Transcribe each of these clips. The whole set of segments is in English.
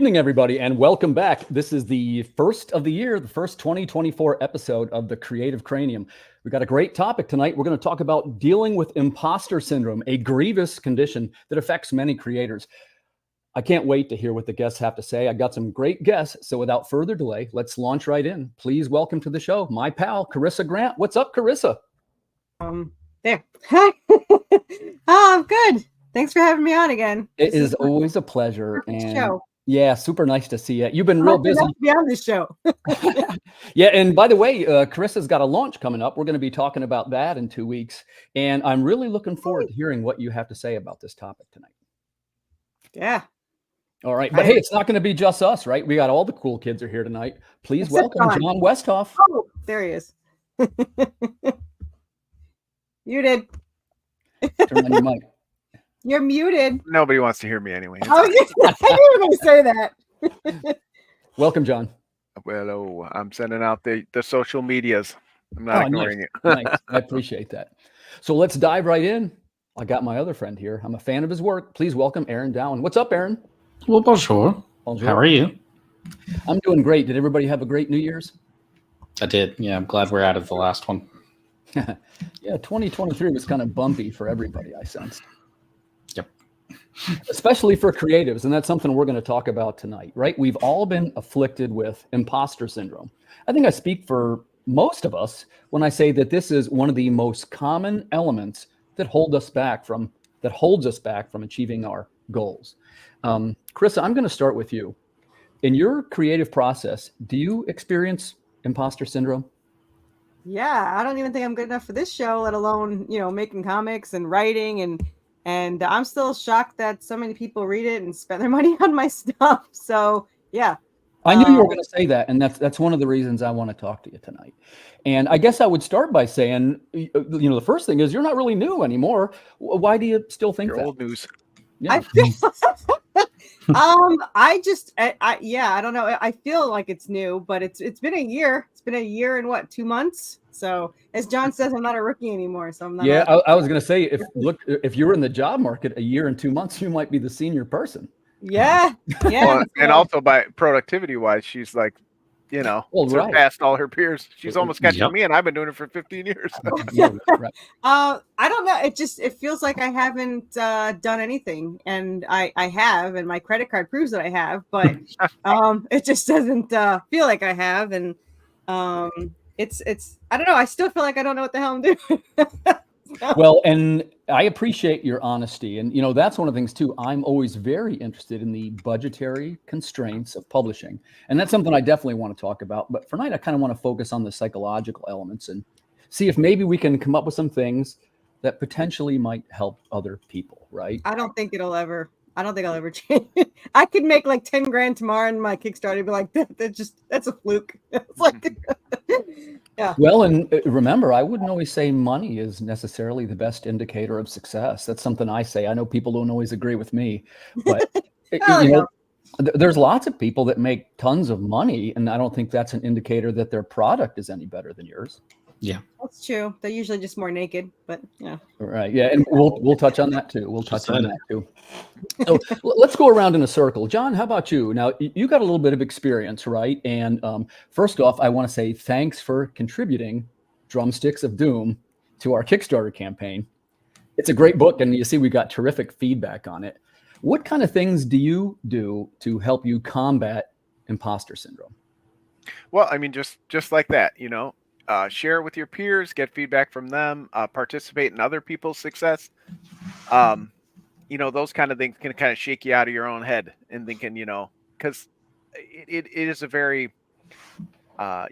evening, everybody, and welcome back. This is the first of the year, the first 2024 episode of the Creative Cranium. We've got a great topic tonight. We're going to talk about dealing with imposter syndrome, a grievous condition that affects many creators. I can't wait to hear what the guests have to say. I got some great guests, so without further delay, let's launch right in. Please welcome to the show my pal, Corissa Grant. What's up, Corissa? There. Hi. I'm good. Thanks for having me on again. It is always a pleasure. And show. Yeah, super nice to see you. You've been real busy. To be on this show. Yeah, and by the way, Carissa's got a launch coming up. We're going to be talking about that in 2 weeks, and I'm really looking forward to hearing what you have to say about this topic tonight. Yeah. All right, but hey, it's not going to be just us, right? We got all the cool kids are here tonight. Please welcome Jon Westhoff. Oh, there he is. Muted. Turn on your mic. You're muted. Nobody wants to hear me anyway. Oh, I knew you were going to say that. Welcome, Jon. Well, I'm sending out the social medias. I'm not ignoring it. Nice. I appreciate that. So let's dive right in. I got my other friend here. I'm a fan of his work. Please welcome Aaron Dowen. What's up, Aaron? Well, bonjour. How are you? I'm doing great. Did everybody have a great New Year's? I did. Yeah, I'm glad we're out of the last one. Yeah, 2023 was kind of bumpy for everybody, I sensed. Yep. Especially for creatives, and that's something we're going to talk about tonight, right? We've all been afflicted with imposter syndrome. I think I speak for most of us when I say that this is one of the most common elements that holds us back from achieving our goals. Corissa, I'm going to start with you. In your creative process, do you experience imposter syndrome? Yeah, I don't even think I'm good enough for this show, let alone, making comics and writing. And I'm still shocked that so many people read it and spend their money on my stuff. So, yeah. I knew you were going to say that. And that's one of the reasons I want to talk to you tonight. And I guess I would start by saying, the first thing is you're not really new anymore. Why do you still think that? Old news. Yeah. I don't know. I feel like it's new, but it's been a year. It's been a year and 2 months. So as Jon says, I'm not a rookie anymore. So I'm not. Yeah, I was going to say, if you were in the job market a year and 2 months, you might be the senior person. Yeah. Well, and also by productivity wise, she's like, surpassed all her peers. She's almost catching me, and I've been doing it for 15 years. Right. I don't know. It feels like I haven't done anything, and I have, and my credit card proves that I have, but it just doesn't feel like I have, and it's I don't know. I still feel like I don't know what the hell I'm doing. Well, and I appreciate your honesty. And, that's one of the things, too. I'm always very interested in the budgetary constraints of publishing. And that's something I definitely want to talk about. But for tonight, I kind of want to focus on the psychological elements and see if maybe we can come up with some things that potentially might help other people, right? I don't think I'll ever change. I could make like 10 grand tomorrow and my Kickstarter be like, that's a fluke. It's like, yeah. Well, and remember, I wouldn't always say money is necessarily the best indicator of success. That's something I say. I know people don't always agree with me, but there's lots of people that make tons of money, and I don't think that's an indicator that their product is any better than yours. Yeah, that's true. They're usually just more naked, but yeah. Right. Yeah, and we'll touch on that too. So let's go around in a circle. Jon, how about you? Now, you got a little bit of experience, right? And first off, I want to say thanks for contributing Drumsticks of Doom to our Kickstarter campaign. It's a great book, and you see we got terrific feedback on it. What kind of things do you do to help you combat imposter syndrome? Well, I mean, just like that, share it with your peers, get feedback from them, participate in other people's success. Those kind of things can kind of shake you out of your own head and thinking, because it is a very,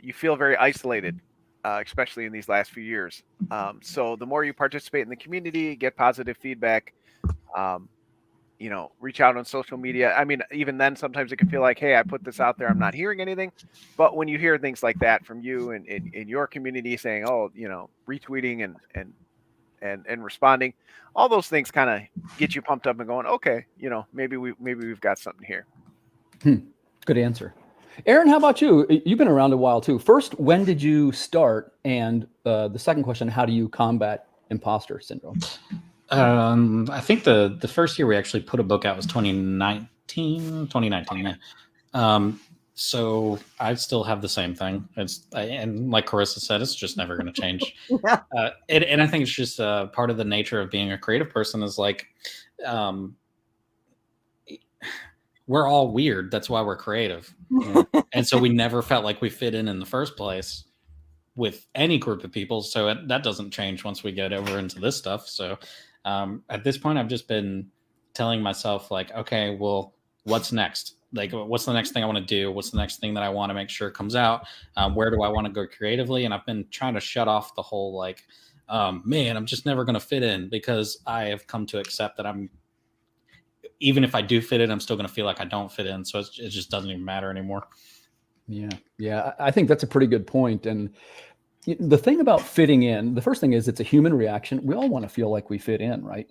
you feel very isolated, especially in these last few years. So the more you participate in the community, get positive feedback, reach out on social media. I mean, even then, sometimes it can feel like, hey, I put this out there, I'm not hearing anything. But when you hear things like that from you and in your community saying, oh, retweeting and responding, all those things kind of get you pumped up and going, okay, maybe we've got something here. Good answer. Aaron, how about you? You've been around a while too. First, when did you start? And the second question, how do you combat imposter syndrome? I think the first year we actually put a book out was 2019. So I still have the same thing. And like Corissa said, it's just never going to change. Yeah. And I think it's just part of the nature of being a creative person is like, we're all weird. That's why we're creative. And so we never felt like we fit in the first place with any group of people. So that doesn't change once we get over into this stuff. So at this point, I've just been telling myself like, okay, well, what's next? Like, what's the next thing I want to do? What's the next thing that I want to make sure comes out? Where do I want to go creatively? And I've been trying to shut off the whole like, man, I'm just never going to fit in, because I have come to accept that even if I do fit in, I'm still going to feel like I don't fit in. So it just doesn't even matter anymore. Yeah. I think that's a pretty good point. And the thing about fitting in, the first thing is it's a human reaction. We all want to feel like we fit in, right?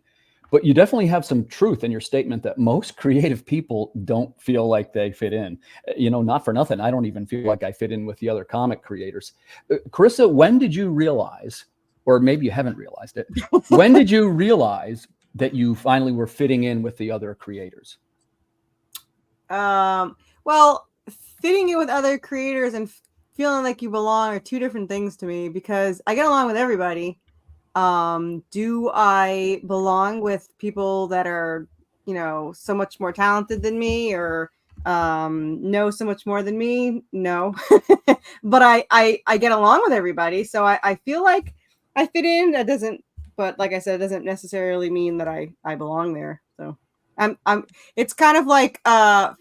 But you definitely have some truth in your statement that most creative people don't feel like they fit in. Not for nothing, I don't even feel like I fit in with the other comic creators. Corissa, when did you realize, or maybe you haven't realized it, when did you realize that you finally were fitting in with the other creators? Well, fitting in with other creators and feeling like you belong are two different things to me, because I get along with everybody. Do I belong with people that are, so much more talented than me, or know so much more than me? No. But I get along with everybody. So I feel like I fit in. But like I said, it doesn't necessarily mean that I belong there. So it's kind of like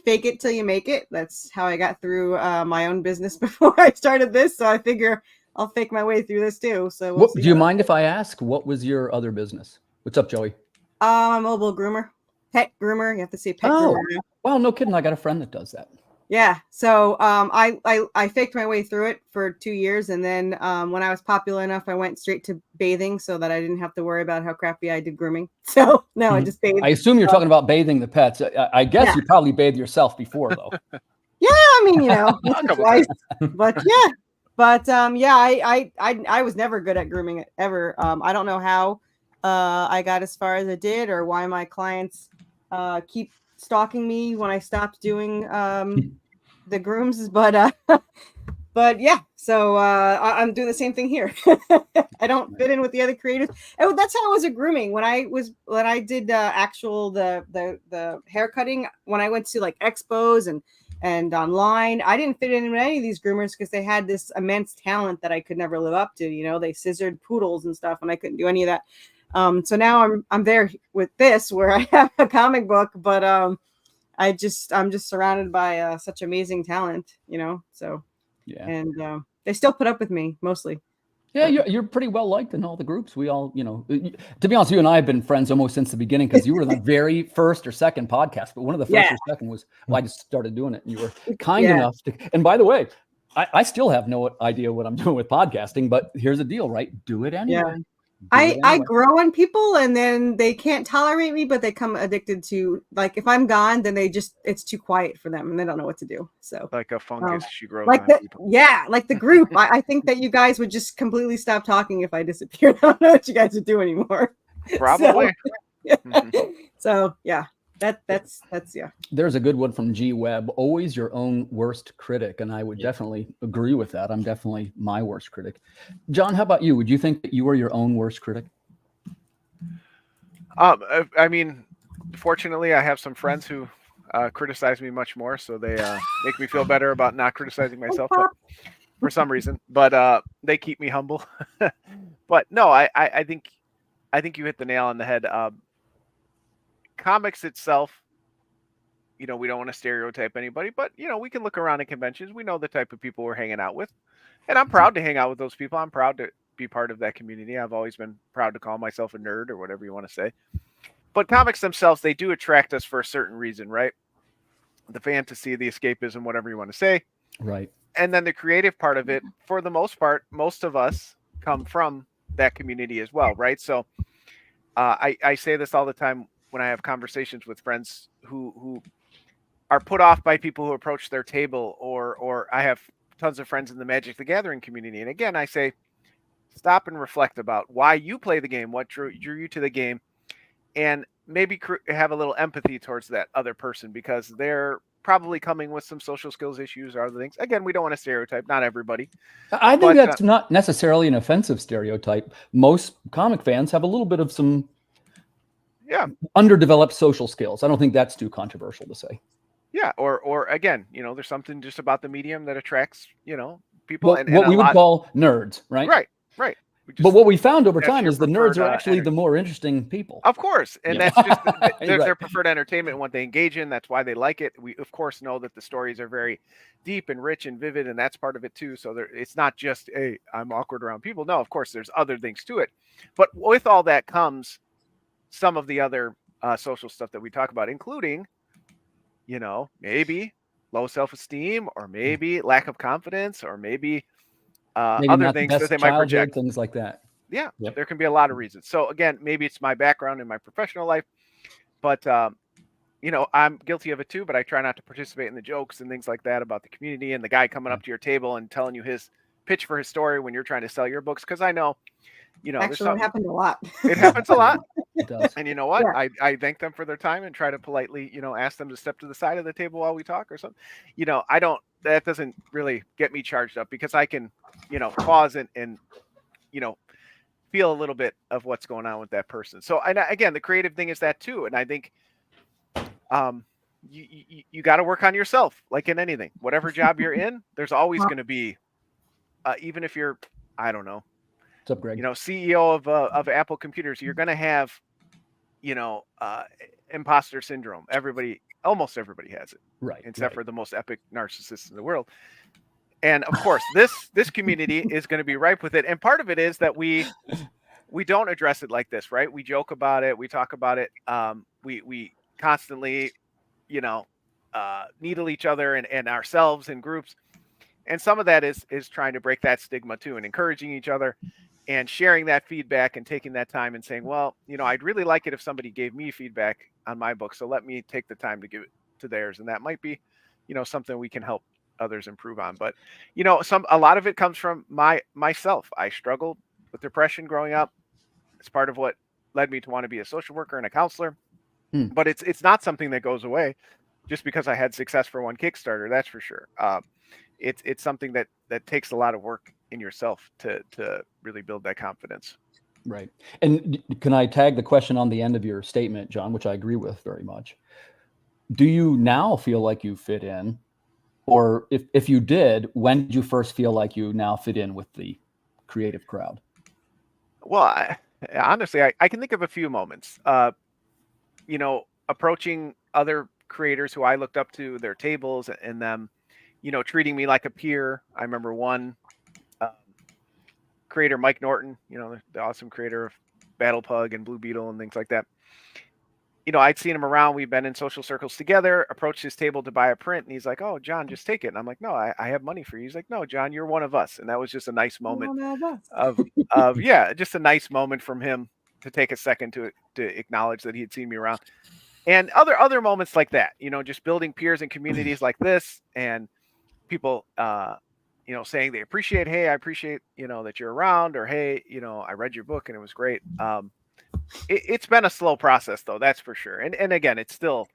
fake it till you make it. That's how I got through my own business before I started this. So I figure I'll fake my way through this too. So do you mind if I ask, what was your other business? What's up, Joey? I'm a mobile groomer, pet groomer. You have to say pet groomer now. Well, no kidding. I got a friend that does that. Yeah. So I faked my way through it for 2 years. And then when I was popular enough, I went straight to bathing so that I didn't have to worry about how crappy I did grooming. So no, I just bathed. I assume you're talking about bathing the pets. I guess you probably bathed yourself before, though. Yeah. I mean, twice. But yeah. But I was never good at grooming ever. I don't know how I got as far as I did, or why my clients keep stalking me when I stopped doing the grooms. But yeah, so I'm doing the same thing here. I don't fit in with the other creators. And that's how I was at grooming when I did actual the hair cutting. When I went to like expos and online, I didn't fit in with any of these groomers because they had this immense talent that I could never live up to. They scissored poodles and stuff, and I couldn't do any of that. So now I'm there with this, where I have a comic book, but I'm just surrounded by such amazing talent, So yeah, and they still put up with me mostly. Yeah, you're pretty well liked in all the groups. We all, to be honest, you and I have been friends almost since the beginning, because you were the very first or second podcast, but one of the first or second was, I just started doing it, and you were kind enough to. And by the way, I still have no idea what I'm doing with podcasting, but here's the deal, right? Do it anyway. Yeah. I grow on people, and then they can't tolerate me, but they come addicted to, like, if I'm gone, then it's too quiet for them and they don't know what to do. So like a fungus, she grows like on people. Yeah, like the group. I think that you guys would just completely stop talking if I disappeared. I don't know what you guys would do anymore. Probably. So yeah. That's yeah. There's a good one from G Webb. Always your own worst critic, and I would definitely agree with that. I'm definitely my worst critic. Jon, how about you? Would you think that you were your own worst critic? I mean, fortunately, I have some friends who criticize me much more, so they make me feel better about not criticizing myself, but for some reason. But they keep me humble. But no, I think you hit the nail on the head. Comics itself, we don't want to stereotype anybody, but we can look around at conventions. We know the type of people we're hanging out with, and I'm proud to hang out with those people. I'm proud to be part of that community. I've always been proud to call myself a nerd or whatever you want to say. But comics themselves, they do attract us for a certain reason, right? The fantasy, the escapism, whatever you want to say. Right. And then the creative part of it, for the most part, most of us come from that community as well, right? So I say this all the time when I have conversations with friends who are put off by people who approach their table, or I have tons of friends in the Magic the Gathering community. And again, I say, stop and reflect about why you play the game, what drew you to the game, and maybe have a little empathy towards that other person, because they're probably coming with some social skills issues or other things. Again, we don't want to stereotype, not everybody. I think that's not necessarily an offensive stereotype. Most comic fans have a little bit of some underdeveloped social skills. I don't think that's too controversial to say. Yeah, or again, there's something just about the medium that attracts, people. Well, and what we would call nerds, right? Right. But what we found over time is the nerds are actually the more interesting people. Of course. And that's just their preferred entertainment and what they engage in. That's why they like it. We, of course, know that the stories are very deep and rich and vivid, and that's part of it, too. So it's not just, hey, I'm awkward around people. No, of course, there's other things to it. But with all that comes some of the other social stuff that we talk about, including, maybe low self-esteem, or maybe lack of confidence, or maybe other things that they might project, things like that. Yeah, there can be a lot of reasons. So again, maybe it's my background in my professional life, but I'm guilty of it too. But I try not to participate in the jokes and things like that about the community and the guy coming up to your table and telling you his pitch for his story when you're trying to sell your books. Because I know, actually, it happens a lot. It happens a lot. It does. And you know what? Yeah. I thank them for their time and try to politely, ask them to step to the side of the table while we talk or something. That doesn't really get me charged up, because I can, pause and feel a little bit of what's going on with that person. So, and again, the creative thing is that too. And I think you got to work on yourself, like in anything, whatever job you're in, there's always going to be, even if you're, I don't know, what's up, Greg? CEO of Apple Computers, you're going to have, imposter syndrome. Almost everybody has it, right? Except for the most epic narcissists in the world. And of course, this community is going to be ripe with it. And part of it is that we don't address it like this, right? We joke about it. We talk about it. We constantly, needle each other and ourselves in groups. And some of that is trying to break that stigma too, and encouraging each other and sharing that feedback and taking that time and saying, well, I'd really like it if somebody gave me feedback on my book. So let me take the time to give it to theirs. And that might be, something we can help others improve on. But, a lot of it comes from myself. I struggled with depression growing up. It's part of what led me to want to be a social worker and a counselor. But it's not something that goes away just because I had success for one Kickstarter. That's for sure. It's something that takes a lot of work in yourself to really build that confidence. Right. And can I tag the question on the end of your statement, Jon, which I agree with very much? Do you now feel like you fit in? Or if you did, when did you first feel like you now fit in with the creative crowd? Well, honestly, I can think of a few moments. Approaching other creators who I looked up to, their tables, and them, treating me like a peer. I remember one creator, Mike Norton, the awesome creator of Battle Pug and Blue Beetle and things like that. I'd seen him around. We've been in social circles together, approached his table to buy a print. And he's like, oh, Jon, just take it. And I'm like, no, I have money for you. He's like, no, Jon, you're one of us. And that was just a nice moment just a nice moment from him to take a second to acknowledge that he had seen me around. And other moments like that, just building peers and communities like this, and people, saying they appreciate, hey, I appreciate, that you're around, or, hey, I read your book and it was great. It's been a slow process though. That's for sure. And again, it's still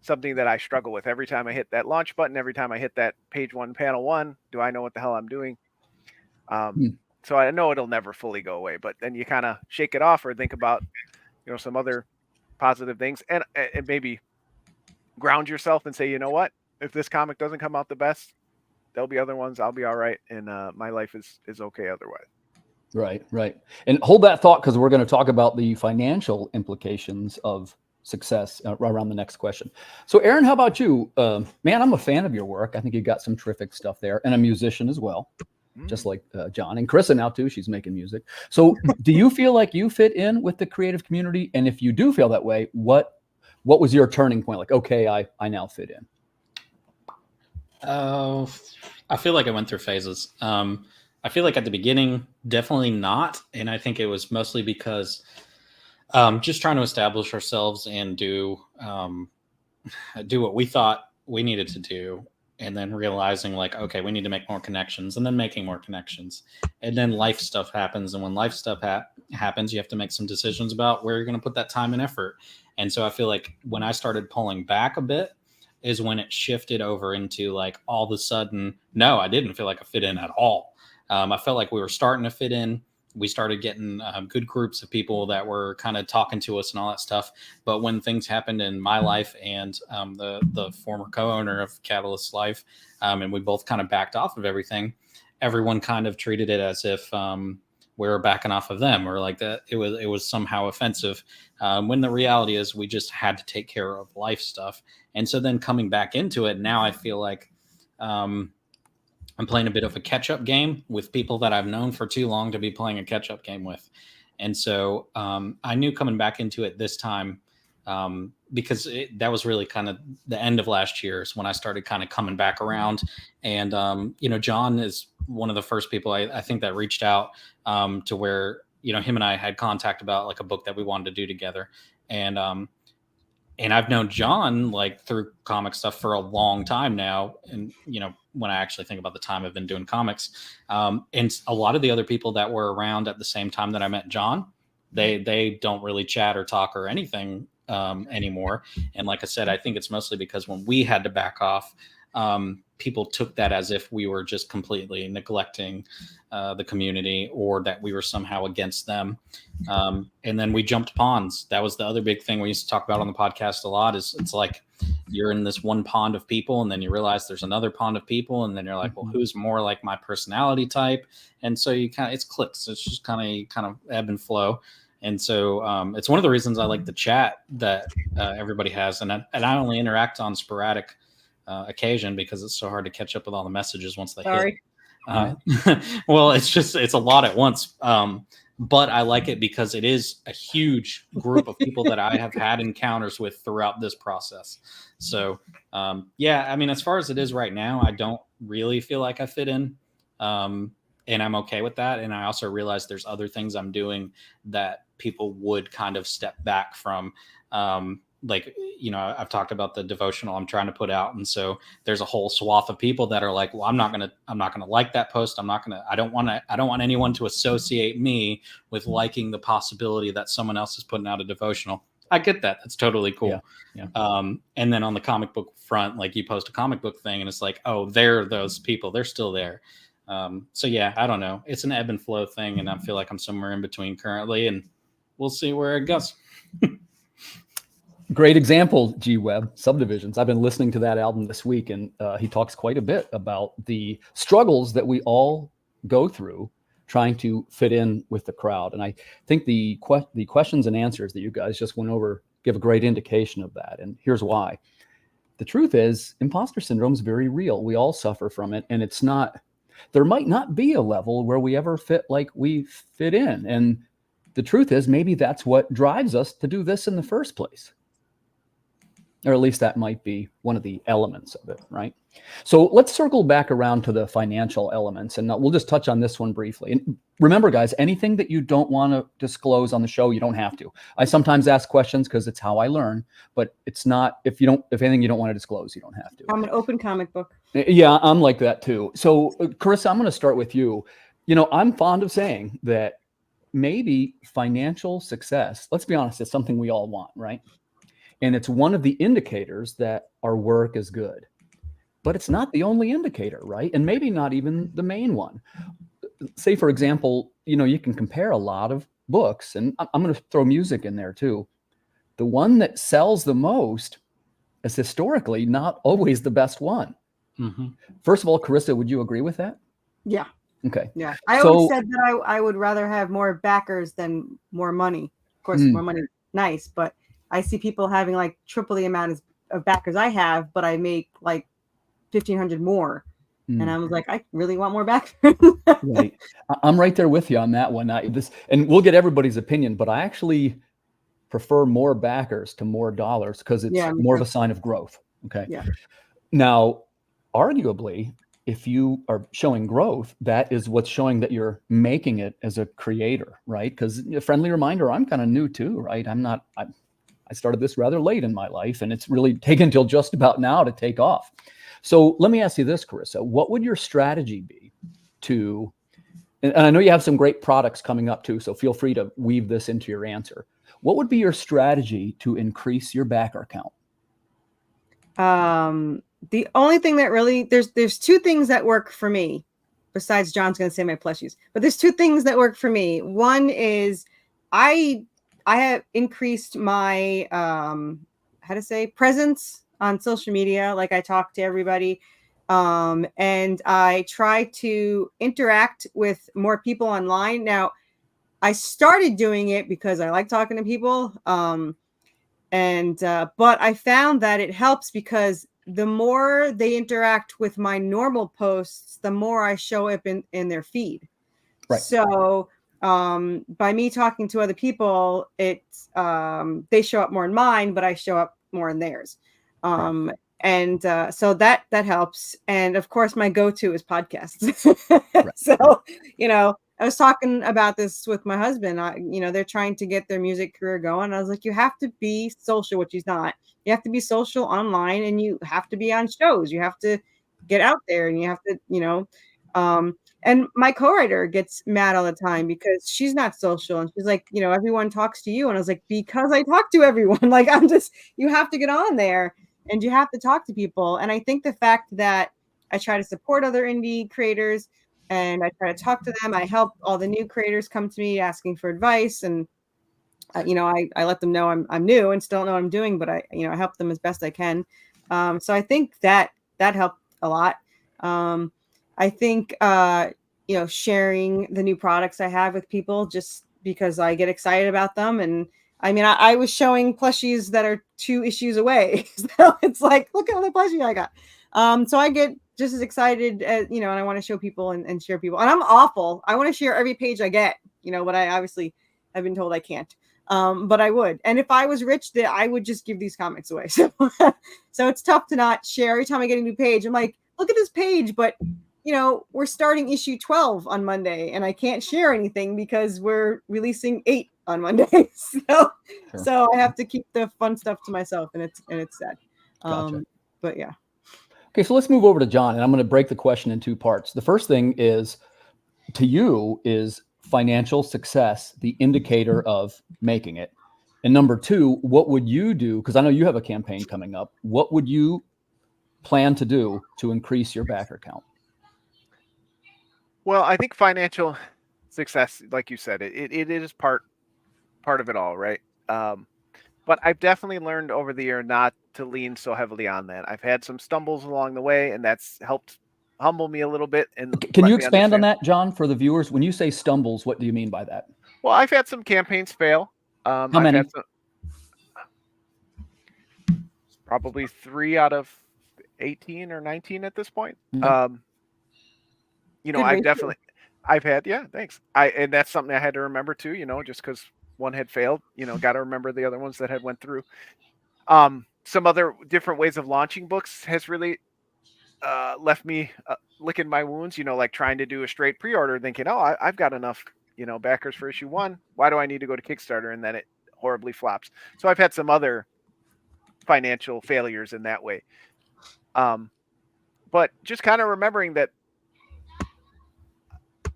something that I struggle with every time I hit that launch button, every time I hit that page 1, panel 1, do I know what the hell I'm doing? So I know it'll never fully go away, but then you kind of shake it off or think about, some other positive things and maybe ground yourself and say, you know what, if this comic doesn't come out the best, there'll be other ones. I'll be all right. And my life is okay otherwise. Right. And hold that thought, because we're going to talk about the financial implications of success around the next question. So Aaron, how about you? Man, I'm a fan of your work. I think you got some terrific stuff there, and a musician as well, just like Jon, and Corissa now too. She's making music. So do you feel like you fit in with the creative community? And if you do feel that way, what was your turning point? Like, okay, I now fit in. I feel like I went through phases. I feel like at the beginning, definitely not. And I think it was mostly because just trying to establish ourselves and do what we thought we needed to do. And then realizing like, okay, we need to make more connections, and then making more connections. And then life stuff happens. And when life stuff happens, you have to make some decisions about where you're going to put that time and effort. And so I feel like when I started pulling back a bit, is when it shifted over into like all of a sudden, no, I didn't feel like I fit in at all. I felt like we were starting to fit in. We started getting good groups of people that were kind of talking to us and all that stuff. But when things happened in my life and the former co-owner of Catalyst's life, and we both kind of backed off of everything, everyone kind of treated it as if we were backing off of them, or like that it was somehow offensive. When the reality is we just had to take care of life stuff. And so then coming back into it, now I feel like I'm playing a bit of a catch-up game with people that I've known for too long to be playing a catch-up game with. And so I knew coming back into it this time, because that was really kind of the end of last year is when I started kind of coming back around. And, Jon is one of the first people I think that reached out to where, him and I had contact about like a book that we wanted to do together. And I've known Jon like through comic stuff for a long time now. And, when I actually think about the time I've been doing comics, and a lot of the other people that were around at the same time that I met Jon, they don't really chat or talk or anything anymore. And like I said, I think it's mostly because when we had to back off, people took that as if we were just completely neglecting the community or that we were somehow against them. And then we jumped ponds. That was the other big thing we used to talk about on the podcast a lot is it's like you're in this one pond of people and then you realize there's another pond of people. And then you're like, well, who's more like my personality type? And so you it's clicks. It's just kind of ebb and flow. And so it's one of the reasons I like the chat that everybody has. And I only interact on sporadic occasion because it's so hard to catch up with all the messages once they hit. Well, it's a lot at once. But I like it because it is a huge group of people that I have had encounters with throughout this process. So, as far as it is right now, I don't really feel like I fit in. And I'm okay with that. And I also realize there's other things I'm doing that people would kind of step back from. I've talked about the devotional I'm trying to put out. And so there's a whole swath of people that are like, well, I'm not going to like that post. I don't want anyone to associate me with liking the possibility that someone else is putting out a devotional. I get that. That's totally cool. Yeah. And then on the comic book front, like you post a comic book thing and it's like, oh, they're those people. They're still there. So yeah, I don't know. It's an ebb and flow thing. And I feel like I'm somewhere in between currently and we'll see where it goes. Great example, G-Web, Subdivisions. I've been listening to that album this week, and he talks quite a bit about the struggles that we all go through trying to fit in with the crowd. And I think the questions and answers that you guys just went over give a great indication of that. And here's why. The truth is, imposter syndrome is very real. We all suffer from it, and there might not be a level where we ever fit like we fit in. And the truth is, maybe that's what drives us to do this in the first place. Or at least that might be one of the elements of it, right? So let's circle back around to the financial elements, and we'll just touch on this one briefly. And remember, guys, anything that you don't want to disclose on the show, you don't have to. I sometimes ask questions because it's how I learn, but it's not, if anything you don't want to disclose, you don't have to. I'm an open comic book. Yeah, I'm like that too. So Corissa, I'm going to start with you. I'm fond of saying that maybe financial success, let's be honest, it's something we all want, right? And it's one of the indicators that our work is good. But it's not the only indicator, right? And maybe not even the main one. Say, for example, you can compare a lot of books, and I'm going to throw music in there too. The one that sells the most is historically not always the best one. Mm-hmm. First of all, Corissa, would you agree with that? Yeah. Okay. Yeah. I always said that I would rather have more backers than more money. Of course, more money, nice, but I see people having like triple the amount of backers I have, but I make like 1,500 more. And I was like, I really want more backers. Right. I'm right there with you on that one. And we'll get everybody's opinion, but I actually prefer more backers to more dollars because it's more of a sign of growth. Okay. Yeah. Now, arguably, if you are showing growth, that is what's showing that you're making it as a creator, right? Because a friendly reminder, I'm kind of new too, right? I started this rather late in my life, and it's really taken till just about now to take off. So let me ask you this, Corissa. What would your strategy be and I know you have some great products coming up too, so feel free to weave this into your answer. What would be your strategy to increase your backer count? The only thing that really there's two things that work for me, besides John's going to say my plushies, but there's two things that work for me. One is I have increased my presence on social media. Like, I talk to everybody, and I try to interact with more people online. Now, I started doing it because I like talking to people. But I found that it helps because the more they interact with my normal posts, the more I show up in their feed. Right. So by me talking to other people, it's they show up more in mine, but I show up more in theirs. Right. So that helps. And of course, my go-to is podcasts. Right. So, I was talking about this with my husband. They're trying to get their music career going. I was like, you have to be social, which he's not. You have to be social online, and you have to be on shows. You have to get out there, and you have to, and my co-writer gets mad all the time because she's not social. And she's like, everyone talks to you. And I was like, because I talk to everyone. Like, you have to get on there and you have to talk to people. And I think the fact that I try to support other indie creators, and I try to talk to them. I help all the new creators come to me asking for advice, and I let them know I'm new and still don't know what I'm doing, but I help them as best I can. So I think that helped a lot. I think sharing the new products I have with people just because I get excited about them. And I mean, I was showing plushies that are 2 issues away, so it's like, look at all the plushie I got. So I get just as excited as, and I want to show people and share people. And I'm awful. I want to share every page I get, but I obviously have been told I can't. But I would. And if I was rich, I would just give these comics away. So it's tough to not share. Every time I get a new page, I'm like, look at this page. But, we're starting issue 12 on Monday, and I can't share anything because we're releasing 8 on Monday. So I have to keep the fun stuff to myself, and it's sad. Gotcha. But yeah. Okay, so let's move over to Jon, and I'm going to break the question in 2 parts. The first thing is, to you, is financial success the indicator of making it? And number 2, what would you do? Because I know you have a campaign coming up. What would you plan to do to increase your backer count? Well, I think financial success, like you said, it is part of it all, right? But I've definitely learned over the year not to lean so heavily on that. I've had some stumbles along the way, and that's helped humble me a little bit. And can you expand on that, Jon, for the viewers? When you say stumbles, what do you mean by that? Well, I've had some campaigns fail. How many? I've had probably 3 out of 18 or 19 at this point. Mm-hmm. I've had, thanks. And that's something I had to remember too, just because one had failed, got to remember the other ones that had went through. Some other different ways of launching books has really left me licking my wounds, like trying to do a straight pre-order thinking, oh, I've got enough, backers for issue 1. Why do I need to go to Kickstarter? And then it horribly flops. So I've had some other financial failures in that way. But just kind of remembering that,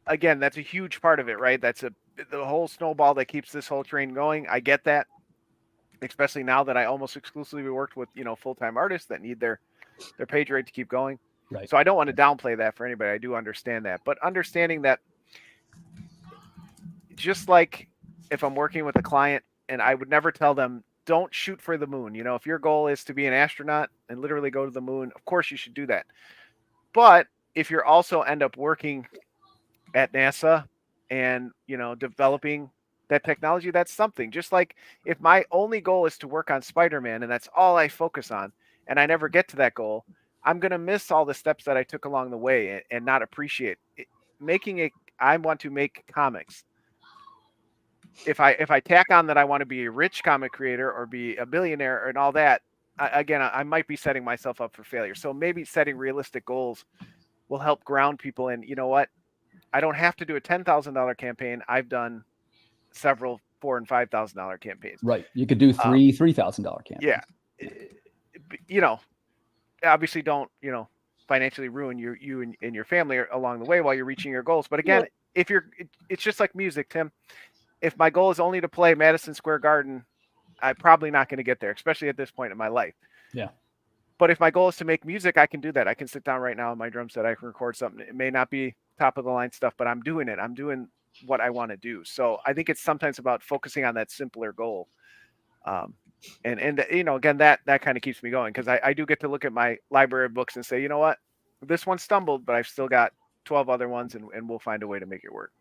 again, that's a huge part of it, right? That's the whole snowball that keeps this whole train going. I get that, especially now that I almost exclusively worked with, full-time artists that need their page rate to keep going. Right. So I don't want to downplay that for anybody. I do understand that, but understanding that, just like if I'm working with a client, and I would never tell them, don't shoot for the moon. If your goal is to be an astronaut and literally go to the moon, of course you should do that. But if you're also end up working at NASA and, developing that technology, that's something. Just like if my only goal is to work on Spider-Man and that's all I focus on, and I never get to that goal, I'm going to miss all the steps that I took along the way and not appreciate it. I want to make comics. If I tack on that I want to be a rich comic creator or be a billionaire and all that, I might be setting myself up for failure. So maybe setting realistic goals will help ground people in, what? I don't have to do a $10,000 campaign. I've done several $4,000 and $5,000 campaigns. Right. You could do $3,000 campaigns. Yeah. Obviously don't, financially ruin you and your family along the way while you're reaching your goals. But again, it's just like music, Tim. If my goal is only to play Madison Square Garden, I'm probably not going to get there, especially at this point in my life. Yeah. But if my goal is to make music, I can do that. I can sit down right now on my drum set. I can record something. It may not be top of the line stuff, but I'm doing it. I'm doing what I want to do. So I think it's sometimes about focusing on that simpler goal. And you know, again, that kind of keeps me going, because I do get to look at my library of books and say, you know what, this one stumbled, but I've still got 12 other ones, and we'll find a way to make it work.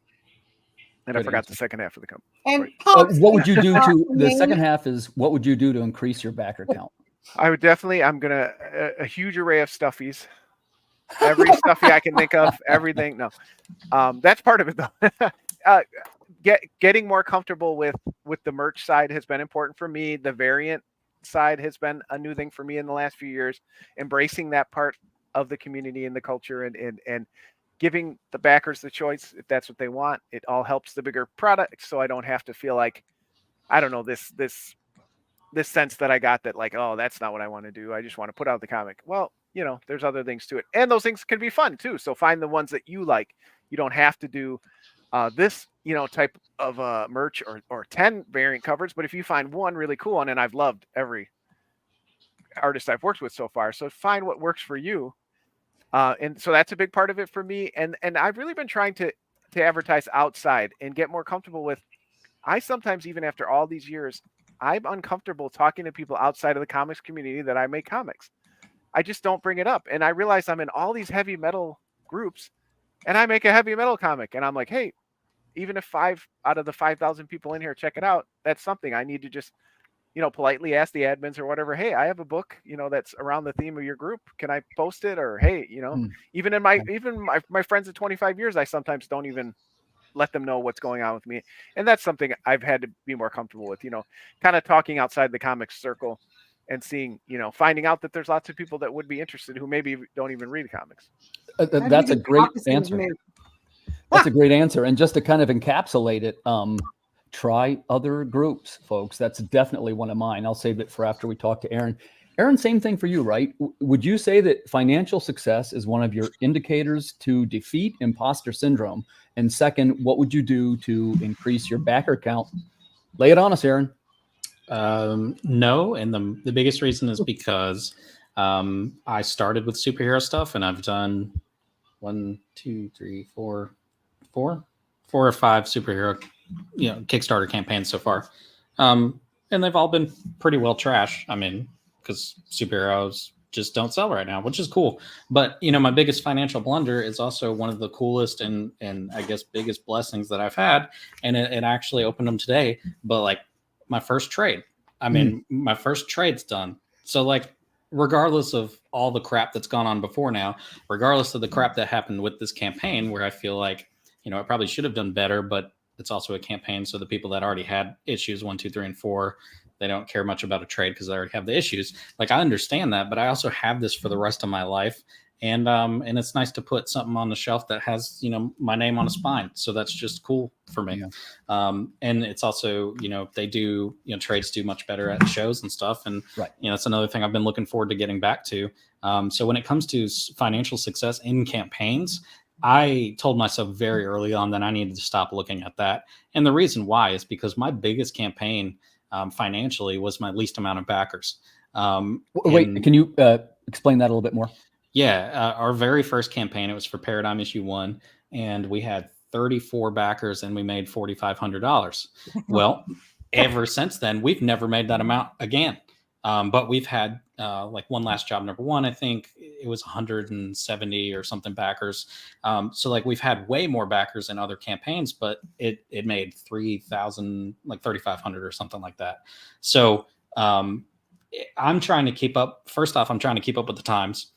And I forgot the second half of the comment. And what would you do to the second half is what would you do to increase your backer count? I would definitely, I'm going to, a huge array of stuffies. Every stuffy I can think of, everything. No, that's part of it though. Getting more comfortable with the merch side has been important for me. The variant side has been a new thing for me in the last few years. Embracing that part of the community and the culture, and giving the backers the choice if that's what they want. It all helps the bigger product, so I don't have to feel like, I don't know, this sense that I got that like, oh, that's not what I want to do. I just want to put out the comic. Well, you know, there's other things to it, and those things can be fun too. So find the ones that you like. You don't have to do this, you know, type of merch or 10 variant covers, but if you find one really cool one, and I've loved every artist I've worked with so far, so find what works for you. And so that's a big part of it for me. And I've really been trying to advertise outside and get more comfortable with. I sometimes, even after all these years, I'm uncomfortable talking to people outside of the comics community that I make comics. I just don't bring it up. And I realize I'm in all these heavy metal groups, and I make a heavy metal comic, and I'm like, hey, even if 5 out of the 5,000 people in here check it out, that's something I need to just, you know, politely ask the admins or whatever. Hey, I have a book, you know, that's around the theme of your group. Can I post it? Or, hey, you know, even my friends of 25 years, I sometimes don't even let them know what's going on with me. And that's something I've had to be more comfortable with, you know, kind of talking outside the comics circle and seeing, you know, finding out that there's lots of people that would be interested who maybe don't even read comics. That's a great answer. That's a great answer. And just to kind of encapsulate it, try other groups, folks. That's definitely one of mine. I'll save it for after we talk to Aaron. Aaron, same thing for you, right? Would you say that financial success is one of your indicators to defeat imposter syndrome? And second, what would you do to increase your backer count? Lay it on us, Aaron. No, and the biggest reason is because I started with superhero stuff, and I've done 4 or 5 superhero, you know, Kickstarter campaigns so far, and they've all been pretty well trash. I mean, because superheroes just don't sell right now, which is cool. But you know, my biggest financial blunder is also one of the coolest and I guess biggest blessings that I've had, and it actually opened them today. But like my first trade, I mean, my first trade's done. So like, regardless of all the crap that's gone on before now, regardless of the crap that happened with this campaign, where I feel like, you know, I probably should have done better, but it's also a campaign. So the people that already had issues 1, 2, 3, and 4, they don't care much about a trade because they already have the issues. Like, I understand that, but I also have this for the rest of my life. And it's nice to put something on the shelf that has, you know, my name on a spine. So that's just cool for me. Yeah. And it's also, you know, they do, you know, trades do much better at shows and stuff. And, you know, that's another thing I've been looking forward to getting back to. So when it comes to financial success in campaigns, I told myself very early on that I needed to stop looking at that. And the reason why is because my biggest campaign financially was my least amount of backers. Wait, can you explain that a little bit more? Yeah, our very first campaign, it was for Paradigm Issue 1, and we had 34 backers and we made $4,500. Well, ever since then, we've never made that amount again. But we've had like One Last Job number 1, I think it was 170 or something backers. So like we've had way more backers in other campaigns, but it made 3,000, like 3,500 or something like that. So I'm trying to keep up. First off, I'm trying to keep up with the times.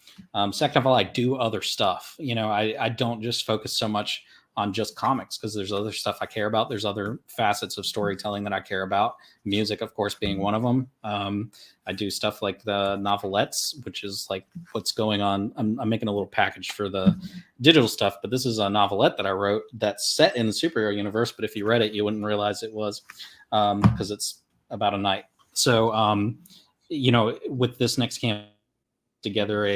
Second of all, I do other stuff. You know, I don't just focus so much on just comics because there's other stuff I care about. There's other facets of storytelling that I care about. Music, of course, being one of them. I do stuff like the novelettes, which is like what's going on. I'm making a little package for the digital stuff, but this is a novelette that I wrote that's set in the superhero universe. But if you read it, you wouldn't realize it was because it's about a knight. So, you know, with this next camp together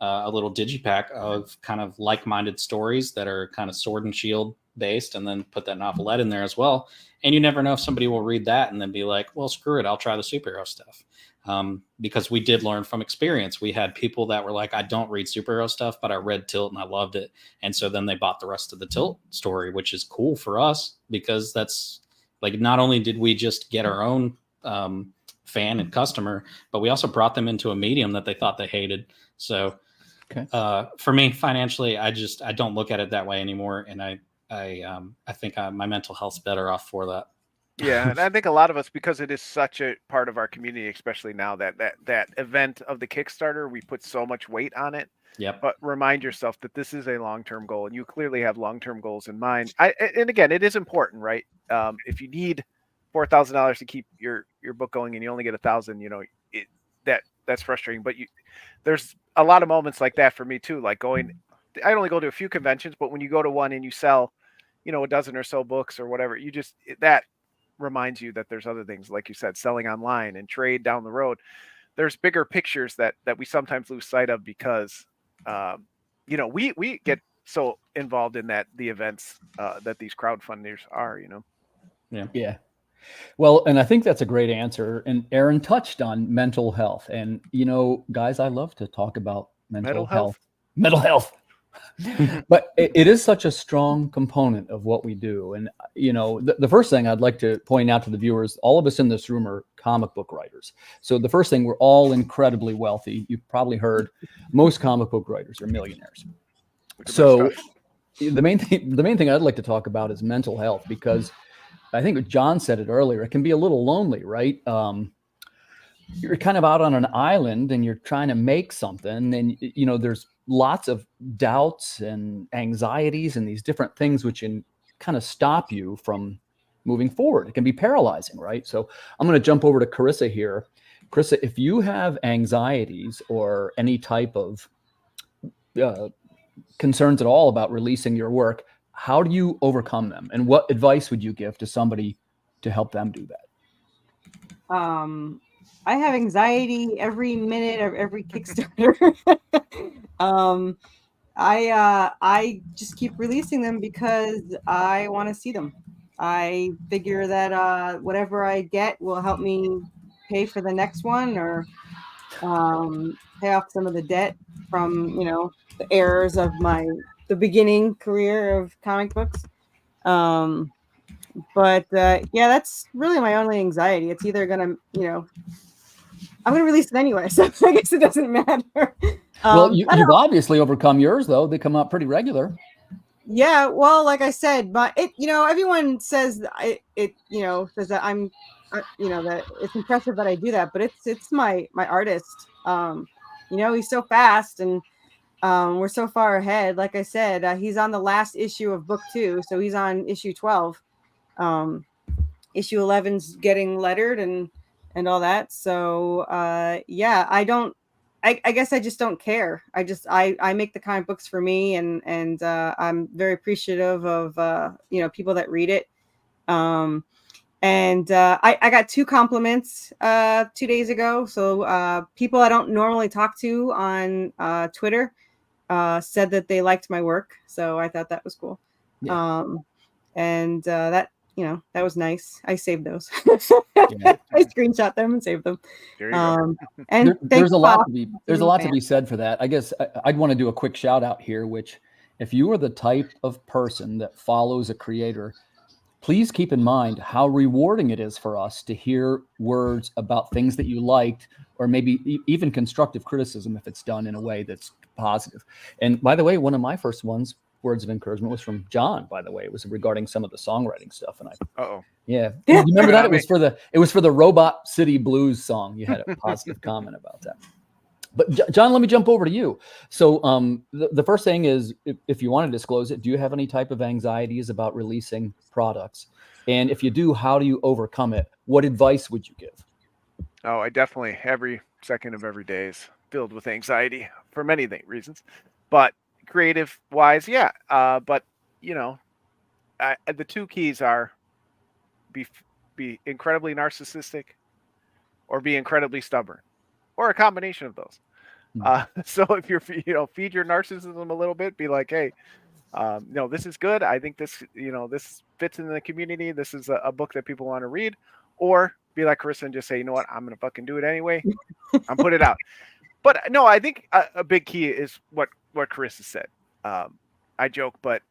a little digipack of kind of like-minded stories that are kind of sword and shield based, and then put that novelette in there as well. And you never know if somebody will read that and then be like, well, screw it, I'll try the superhero stuff. because we did learn from experience. We had people that were like, I don't read superhero stuff, but I read Tilt and I loved it. And so then they bought the rest of the Tilt story, which is cool for us because that's like, not only did we just get our own fan and customer, but we also brought them into a medium that they thought they hated. So for me, financially, I don't look at it that way anymore. And I think my mental health's better off for that. Yeah, and I think a lot of us, because it is such a part of our community, especially now that event of the Kickstarter, we put so much weight on it. Yep. But remind yourself that this is a long-term goal, and you clearly have long-term goals in mind. And again, it is important, right? If you need $4,000 to keep your book going, and you only get 1,000, that's frustrating. But there's a lot of moments like that for me too. Like I only go to a few conventions, but when you go to one and you sell, a dozen or so books or whatever, that reminds you that there's other things, like you said, selling online and trade down the road. There's bigger pictures that we sometimes lose sight of because we get so involved in the events that these crowdfunders are. Yeah. Well, and I think that's a great answer. And Aaron touched on mental health. And guys, I love to talk about mental health. But it is such a strong component of what we do. And, the first thing I'd like to point out to the viewers, all of us in this room are comic book writers. So the first thing, we're all incredibly wealthy. You've probably heard most comic book writers are millionaires. So the main thing I'd like to talk about is mental health, because I think John said it earlier, it can be a little lonely, right? You're kind of out on an island and you're trying to make something, and there's lots of doubts and anxieties and these different things which can kind of stop you from moving forward. It can be paralyzing, right? So I'm going to jump over to Corissa here. Corissa, if you have anxieties or any type of concerns at all about releasing your work, how do you overcome them? And what advice would you give to somebody to help them do that? I have anxiety every minute of every Kickstarter. I just keep releasing them because I want to see them. I figure that whatever I get will help me pay for the next one, or pay off some of the debt from the errors of the beginning career of comic books. But that's really my only anxiety. It's either gonna I'm going to release it anyway, so I guess it doesn't matter. Well, you've obviously overcome yours, though. They come out pretty regular. Yeah, well, like I said, but everyone says says that I'm, that it's impressive that I do that, but it's my artist. He's so fast, and we're so far ahead. Like I said, he's on the last issue of book 2, so he's on issue 12. Issue 11's getting lettered and all that. So I guess I just don't care. I make the comic books for me, and I'm very appreciative of people that read it. I got 2 compliments 2 days ago. So people I don't normally talk to on Twitter said that they liked my work. So I thought that was cool. Yeah. That was nice. I saved those. I screenshot them and saved them. And there's a lot to be said for that. I guess I'd want to do a quick shout out here, which if you are the type of person that follows a creator, please keep in mind how rewarding it is for us to hear words about things that you liked, or maybe even constructive criticism if it's done in a way that's positive. And by the way, one of my first words of encouragement was from John, by the way. It was regarding some of the songwriting stuff. And you remember that? It was for the Robot City Blues song. You had a positive comment about that. But John, let me jump over to you. So the first thing is, if you want to disclose it, do you have any type of anxieties about releasing products? And if you do, how do you overcome it? What advice would you give? Oh, I definitely, every second of every day is filled with anxiety for many reasons. But creative wise, but the 2 keys are be incredibly narcissistic or be incredibly stubborn, or a combination of those. So if you're feed your narcissism a little bit, be like, hey, this is good, I think this this fits in the community, this is a book that people want to read. Or be like Corissa and just say, you know what, I'm going to fucking do it anyway. I'm put it out. But no, I think a big key is what Corissa said. I joke, but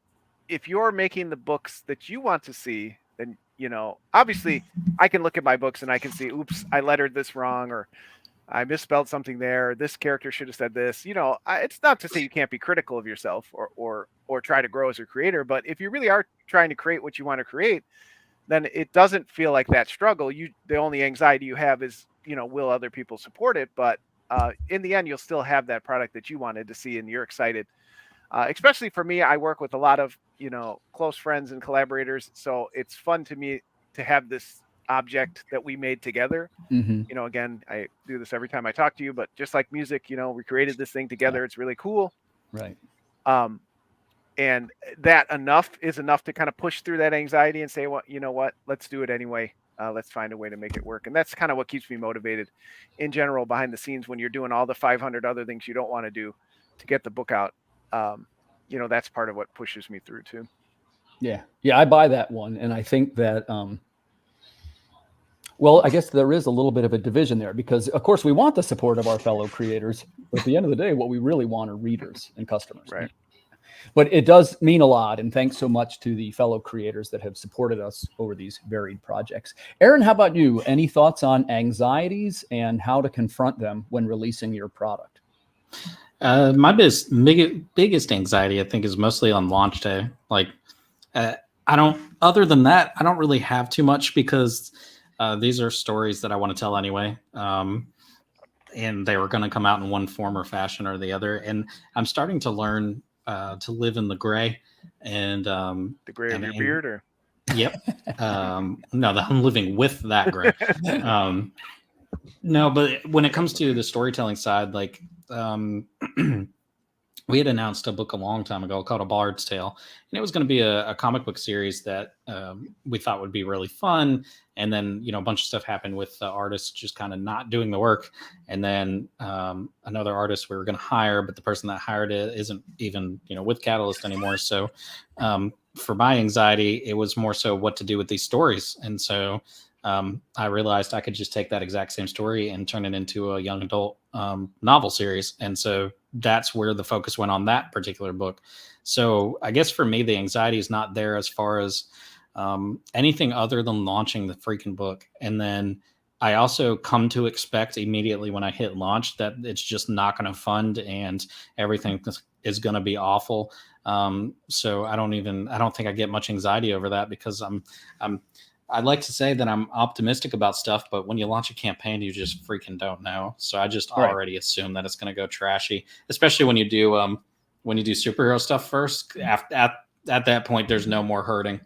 if you're making the books that you want to see, then, you know, obviously I can look at my books and I can see, oops, I lettered this wrong, or I misspelled something there. This character should have said this. You know, it's not to say you can't be critical of yourself or try to grow as a creator, but if you really are trying to create what you want to create, then it doesn't feel like that struggle. The only anxiety you have is, you know, will other people support it? But in the end, you'll still have that product that you wanted to see, and you're excited. Especially for me, I work with a lot of, you know, close friends and collaborators, so it's fun to me to have this object that we made together. You know, again, I do this every time I talk to you, but just like music, you know, we created this thing together. It's really cool. Right. And that is enough to kind of push through that anxiety and say, well, you know what, let's do it anyway. Let's find a way to make it work. And that's kind of what keeps me motivated in general behind the scenes when you're doing all the 500 other things you don't want to do to get the book out. You know, that's part of what pushes me through too. Yeah, I buy that one. And I think that, well, I guess there is a little bit of a division there, because of course we want the support of our fellow creators, but at the end of the day, what we really want are readers and customers. Right. But it does mean a lot. And thanks so much to the fellow creators that have supported us over these varied projects. Aaron, how about you? Any thoughts on anxieties and how to confront them when releasing your product? My biggest anxiety, I think, is mostly on launch day. Like, other than that, I don't really have too much, because these are stories that I want to tell anyway. And they were going to come out in one form or fashion or the other. And I'm starting to learn to live in the gray. And the gray of your beard, or? Yep. No, I'm living with that gray. No, but when it comes to the storytelling side, like, we had announced a book a long time ago called A Bard's Tale, and it was going to be a comic book series that we thought would be really fun. And then, you know, a bunch of stuff happened with the artists just kind of not doing the work. And then another artist we were going to hire, but the person that hired it isn't even, you know, with Catalyst anymore. So for my anxiety, it was more so what to do with these stories. And so I realized I could just take that exact same story and turn it into a young adult novel series. And so that's where the focus went on that particular book. So I guess for me, the anxiety is not there as far as anything other than launching the freaking book. And then I also come to expect immediately when I hit launch that it's just not going to fund and everything is going to be awful. So I don't think I get much anxiety over that, because I'd like to say that I'm optimistic about stuff, but when you launch a campaign, you just freaking don't know. So I just already assume that it's going to go trashy, especially when you do superhero stuff first. At that point, there's no more hurting.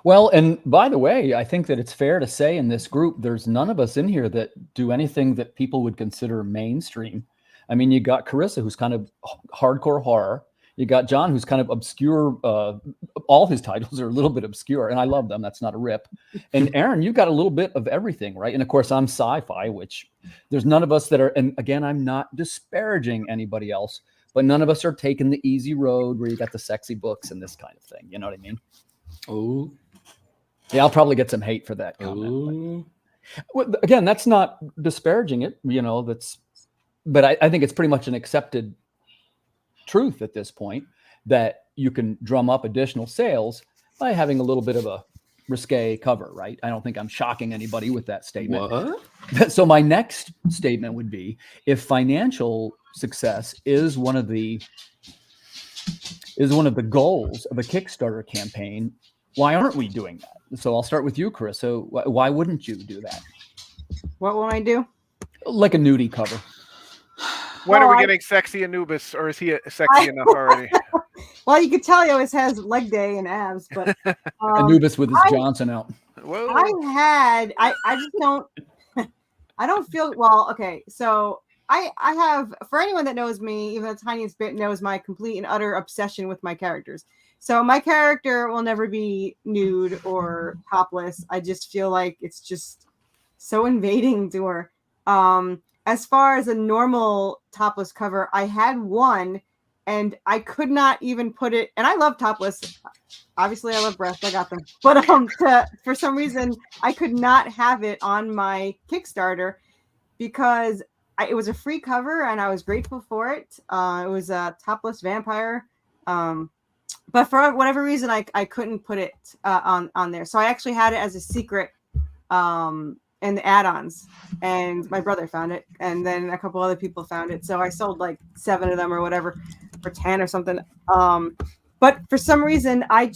Well, and by the way, I think that it's fair to say in this group, there's none of us in here that do anything that people would consider mainstream. I mean, you got Corissa, who's kind of hardcore horror. You got Jon, who's kind of obscure. All his titles are a little bit obscure, and I love them. That's not a rip. And Aaron, you've got a little bit of everything, right? And of course, I'm sci-fi, which there's none of us that are. And again, I'm not disparaging anybody else, but none of us are taking the easy road where you got the sexy books and this kind of thing. You know what I mean? Oh, yeah. I'll probably get some hate for that comment. Well, again, that's not disparaging it. You know, but I think it's pretty much an accepted truth at this point that you can drum up additional sales by having a little bit of a risque cover, right? I don't think I'm shocking anybody with that statement. What? So my next statement would be, if financial success is one of the goals of a Kickstarter campaign, why aren't we doing that? So I'll start with you, Chris. So why wouldn't you do that? What will I do? Like a nudie cover. When are we getting sexy Anubis, or is he sexy enough already? Well, you could tell he always has leg day and abs, but Anubis with his Johnson out. Whoa. I just don't. I don't feel well. Okay, so I have, for anyone that knows me, even the tiniest bit, knows my complete and utter obsession with my characters. So my character will never be nude or topless. I just feel like it's just so invading to her. As far as a normal topless cover, I had one, and I could not even put it. And I love topless. Obviously, I love breasts. I got them. But for some reason, I could not have it on my Kickstarter because it was a free cover, and I was grateful for it. It was a topless vampire. But for whatever reason, I couldn't put it on there. So I actually had it as a secret in the add-ons, and my brother found it, and then a couple other people found it. So I sold like 7 of them or whatever for 10 or something. But for some reason, I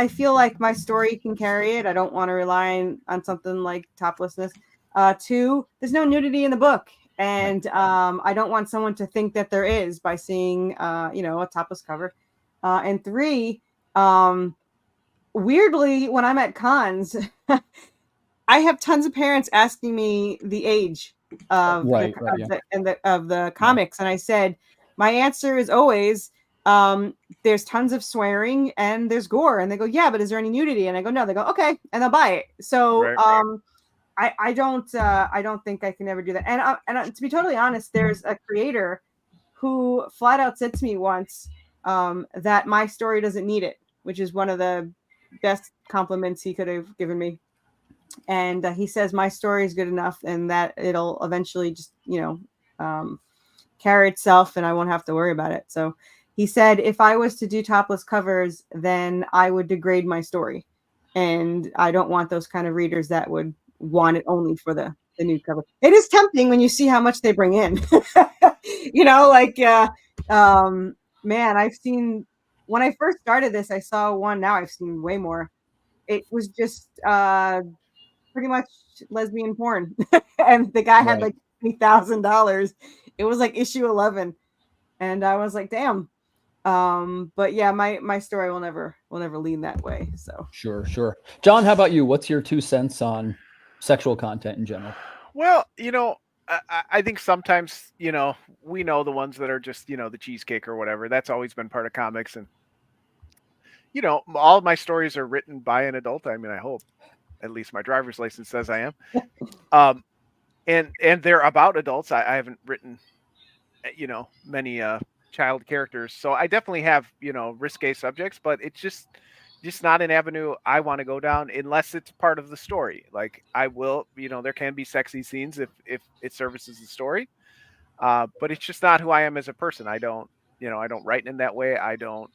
feel like my story can carry it. I don't want to rely on something like toplessness. 2, there's no nudity in the book. And I don't want someone to think that there is by seeing, a topless cover. And 3, weirdly, when I'm at cons, I have tons of parents asking me the age of the comics. And I said, my answer is always, there's tons of swearing and there's gore. And they go, yeah, but is there any nudity? And I go, no. They go, okay. And they'll buy it. So I don't think I can ever do that. And to be totally honest, there's a creator who flat out said to me once that my story doesn't need it, which is one of the best compliments he could have given me. And he says my story is good enough and that it'll eventually just, carry itself and I won't have to worry about it. So he said, if I was to do topless covers, then I would degrade my story. And I don't want those kind of readers that would want it only for the nude cover. It is tempting when you see how much they bring in. Man, I've seen, when I first started this, I saw one. Now I've seen way more. It was just pretty much lesbian porn. And the guy had like $3,000. It was like issue 11. And I was like, damn. But yeah, my story will never lean that way. So sure. John, how about you? What's your 2 cents on sexual content in general? Well, I think sometimes, we know the ones that are just, the cheesecake or whatever. That's always been part of comics. And, all of my stories are written by an adult. I mean, I hope. At least my driver's license says I am. And they're about adults. I haven't written, many child characters. So I definitely have, risque subjects, but it's just not an avenue I want to go down unless it's part of the story. Like I will, there can be sexy scenes if it services the story. But it's just not who I am as a person. I don't write in that way. I don't,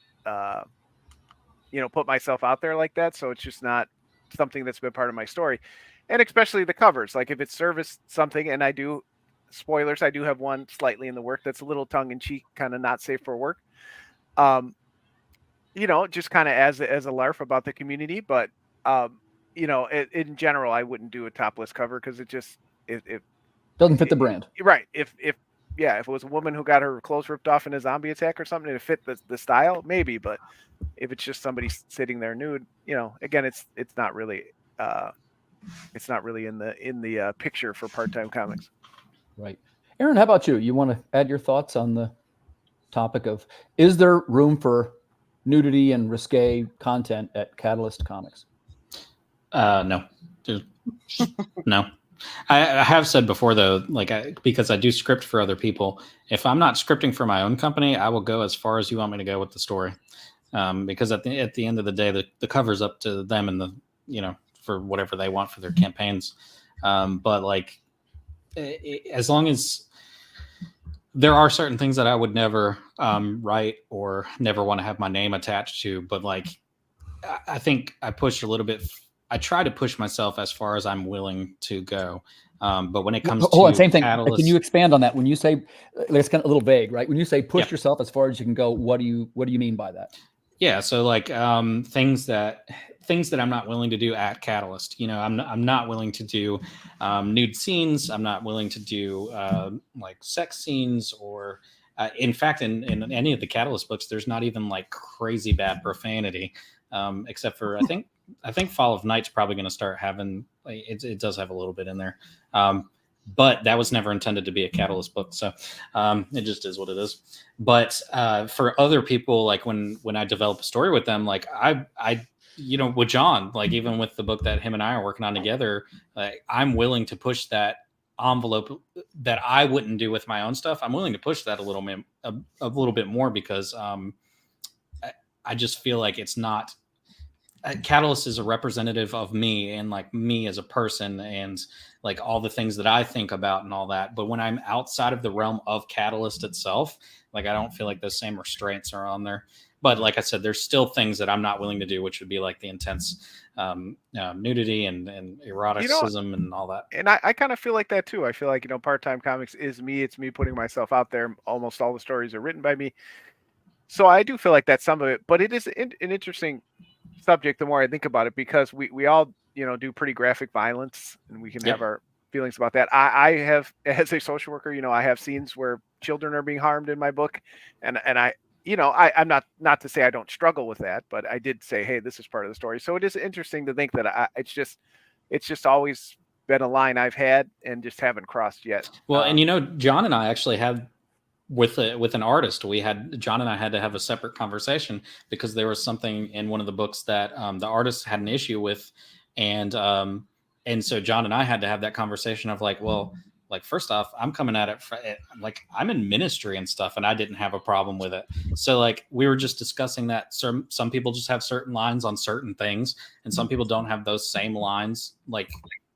put myself out there like that. So it's just not something that's been part of my story. And especially the covers, like if it serviced something, and I do, spoilers, I do have one slightly in the work that's a little tongue in cheek, kind of not safe for work. Just kind of as a larf about the community, but in general, I wouldn't do a topless cover because it doesn't fit the brand. Right. If it was a woman who got her clothes ripped off in a zombie attack or something, to fit the style, maybe. But if it's just somebody sitting there nude, again, it's not really in the picture for part-time comics. Right. Aaron, how about you? You want to add your thoughts on the topic of, is there room for nudity and risque content at Catalyst Comics? No. No. I have said before, though, because I do script for other people, if I'm not scripting for my own company, I will go as far as you want me to go with the story. Because at the end of the day, the cover's up to them and for whatever they want for their campaigns. But as long as there are certain things that I would never write or never want to have my name attached to, but I think I push a little bit. I try to push myself as far as I'm willing to go. But when it comes to same thing. Catalyst, can you expand on that? When you say, it's kind of a little vague, right? When you say push yourself as far as you can go, what do you mean by that? Yeah. So things that I'm not willing to do at Catalyst, I'm not willing to do nude scenes. I'm not willing to do sex scenes or in fact, in any of the Catalyst books, there's not even crazy bad profanity, except for I think Fall of Night's probably going to start having, it does have a little bit in there. But that was never intended to be a Catalyst book. So it just is what it is. But for other people, when I develop a story with them, I with John, even with the book that him and I are working on together, I'm willing to push that envelope that I wouldn't do with my own stuff. I'm willing to push that a little bit more because I just feel like it's not. Catalyst is a representative of me and like me as a person and like all the things that I think about and all that. But when I'm outside of the realm of Catalyst itself, like I don't feel like those same restraints are on there. But like I said, there's still things that I'm not willing to do, which would be like the intense nudity and eroticism and all that. And I kind of feel like that too. I feel like, part-time comics is me. It's me putting myself out there. Almost all the stories are written by me. So I do feel like that's some of it, but it is an interesting subject the more I think about it, because we all do pretty graphic violence, and we can have our feelings about that. I have, as a social worker, I have scenes where children are being harmed in my book, and I'm not to say I don't struggle with that, but I did say, hey, this is part of the story. So it is interesting to think that it's just always been a line I've had and just haven't crossed yet. Well, and John and I actually had with an artist, John and I had to have a separate conversation because there was something in one of the books that the artist had an issue with, and so John and I had to have that conversation of like, well, like first off, I'm coming at it like I'm in ministry and stuff, and I didn't have a problem with it. So like we were just discussing that some people just have certain lines on certain things, and some people don't have those same lines. Like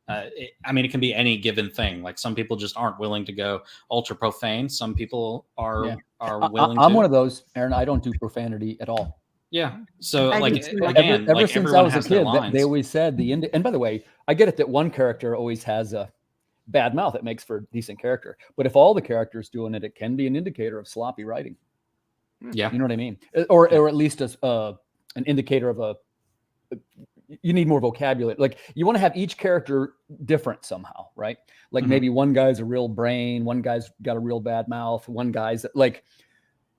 it can be any given thing. Like some people just aren't willing to go ultra profane. Some people are willing. I'm one of those, Aaron. I don't do profanity at all. Yeah. So ever since I was a kid, they always said and by the way, I get it that one character always has a bad mouth. It makes for a decent character. But if all the characters doing it, it can be an indicator of sloppy writing. Yeah. You know what I mean? Or at least an indicator of you need more vocabulary. Like you want to have each character different somehow, right? Like maybe one guy's a real brain, one guy's got a real bad mouth, one guy's like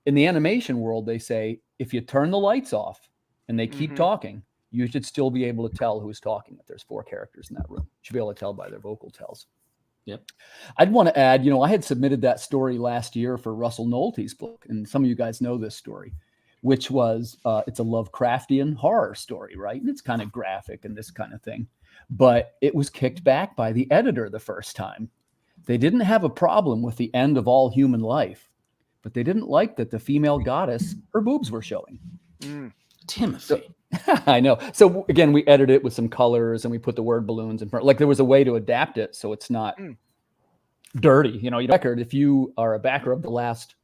in the animation world, they say, if you turn the lights off and they keep talking, you should still be able to tell who's talking. If there's 4 characters in that room, you should be able to tell by their vocal tells. Yep. I'd want to add, I had submitted that story last year for Russell Nolte's book. And some of you guys know this story, which was, it's a Lovecraftian horror story, right? And it's kind of graphic and this kind of thing. But it was kicked back by the editor the first time. They didn't have a problem with the end of all human life, but they didn't like that the female goddess, her boobs were showing. Timothy. I know. So again, we edited it with some colors and we put the word balloons in front. Like there was a way to adapt it so it's not dirty. Record, if you are a backer of the last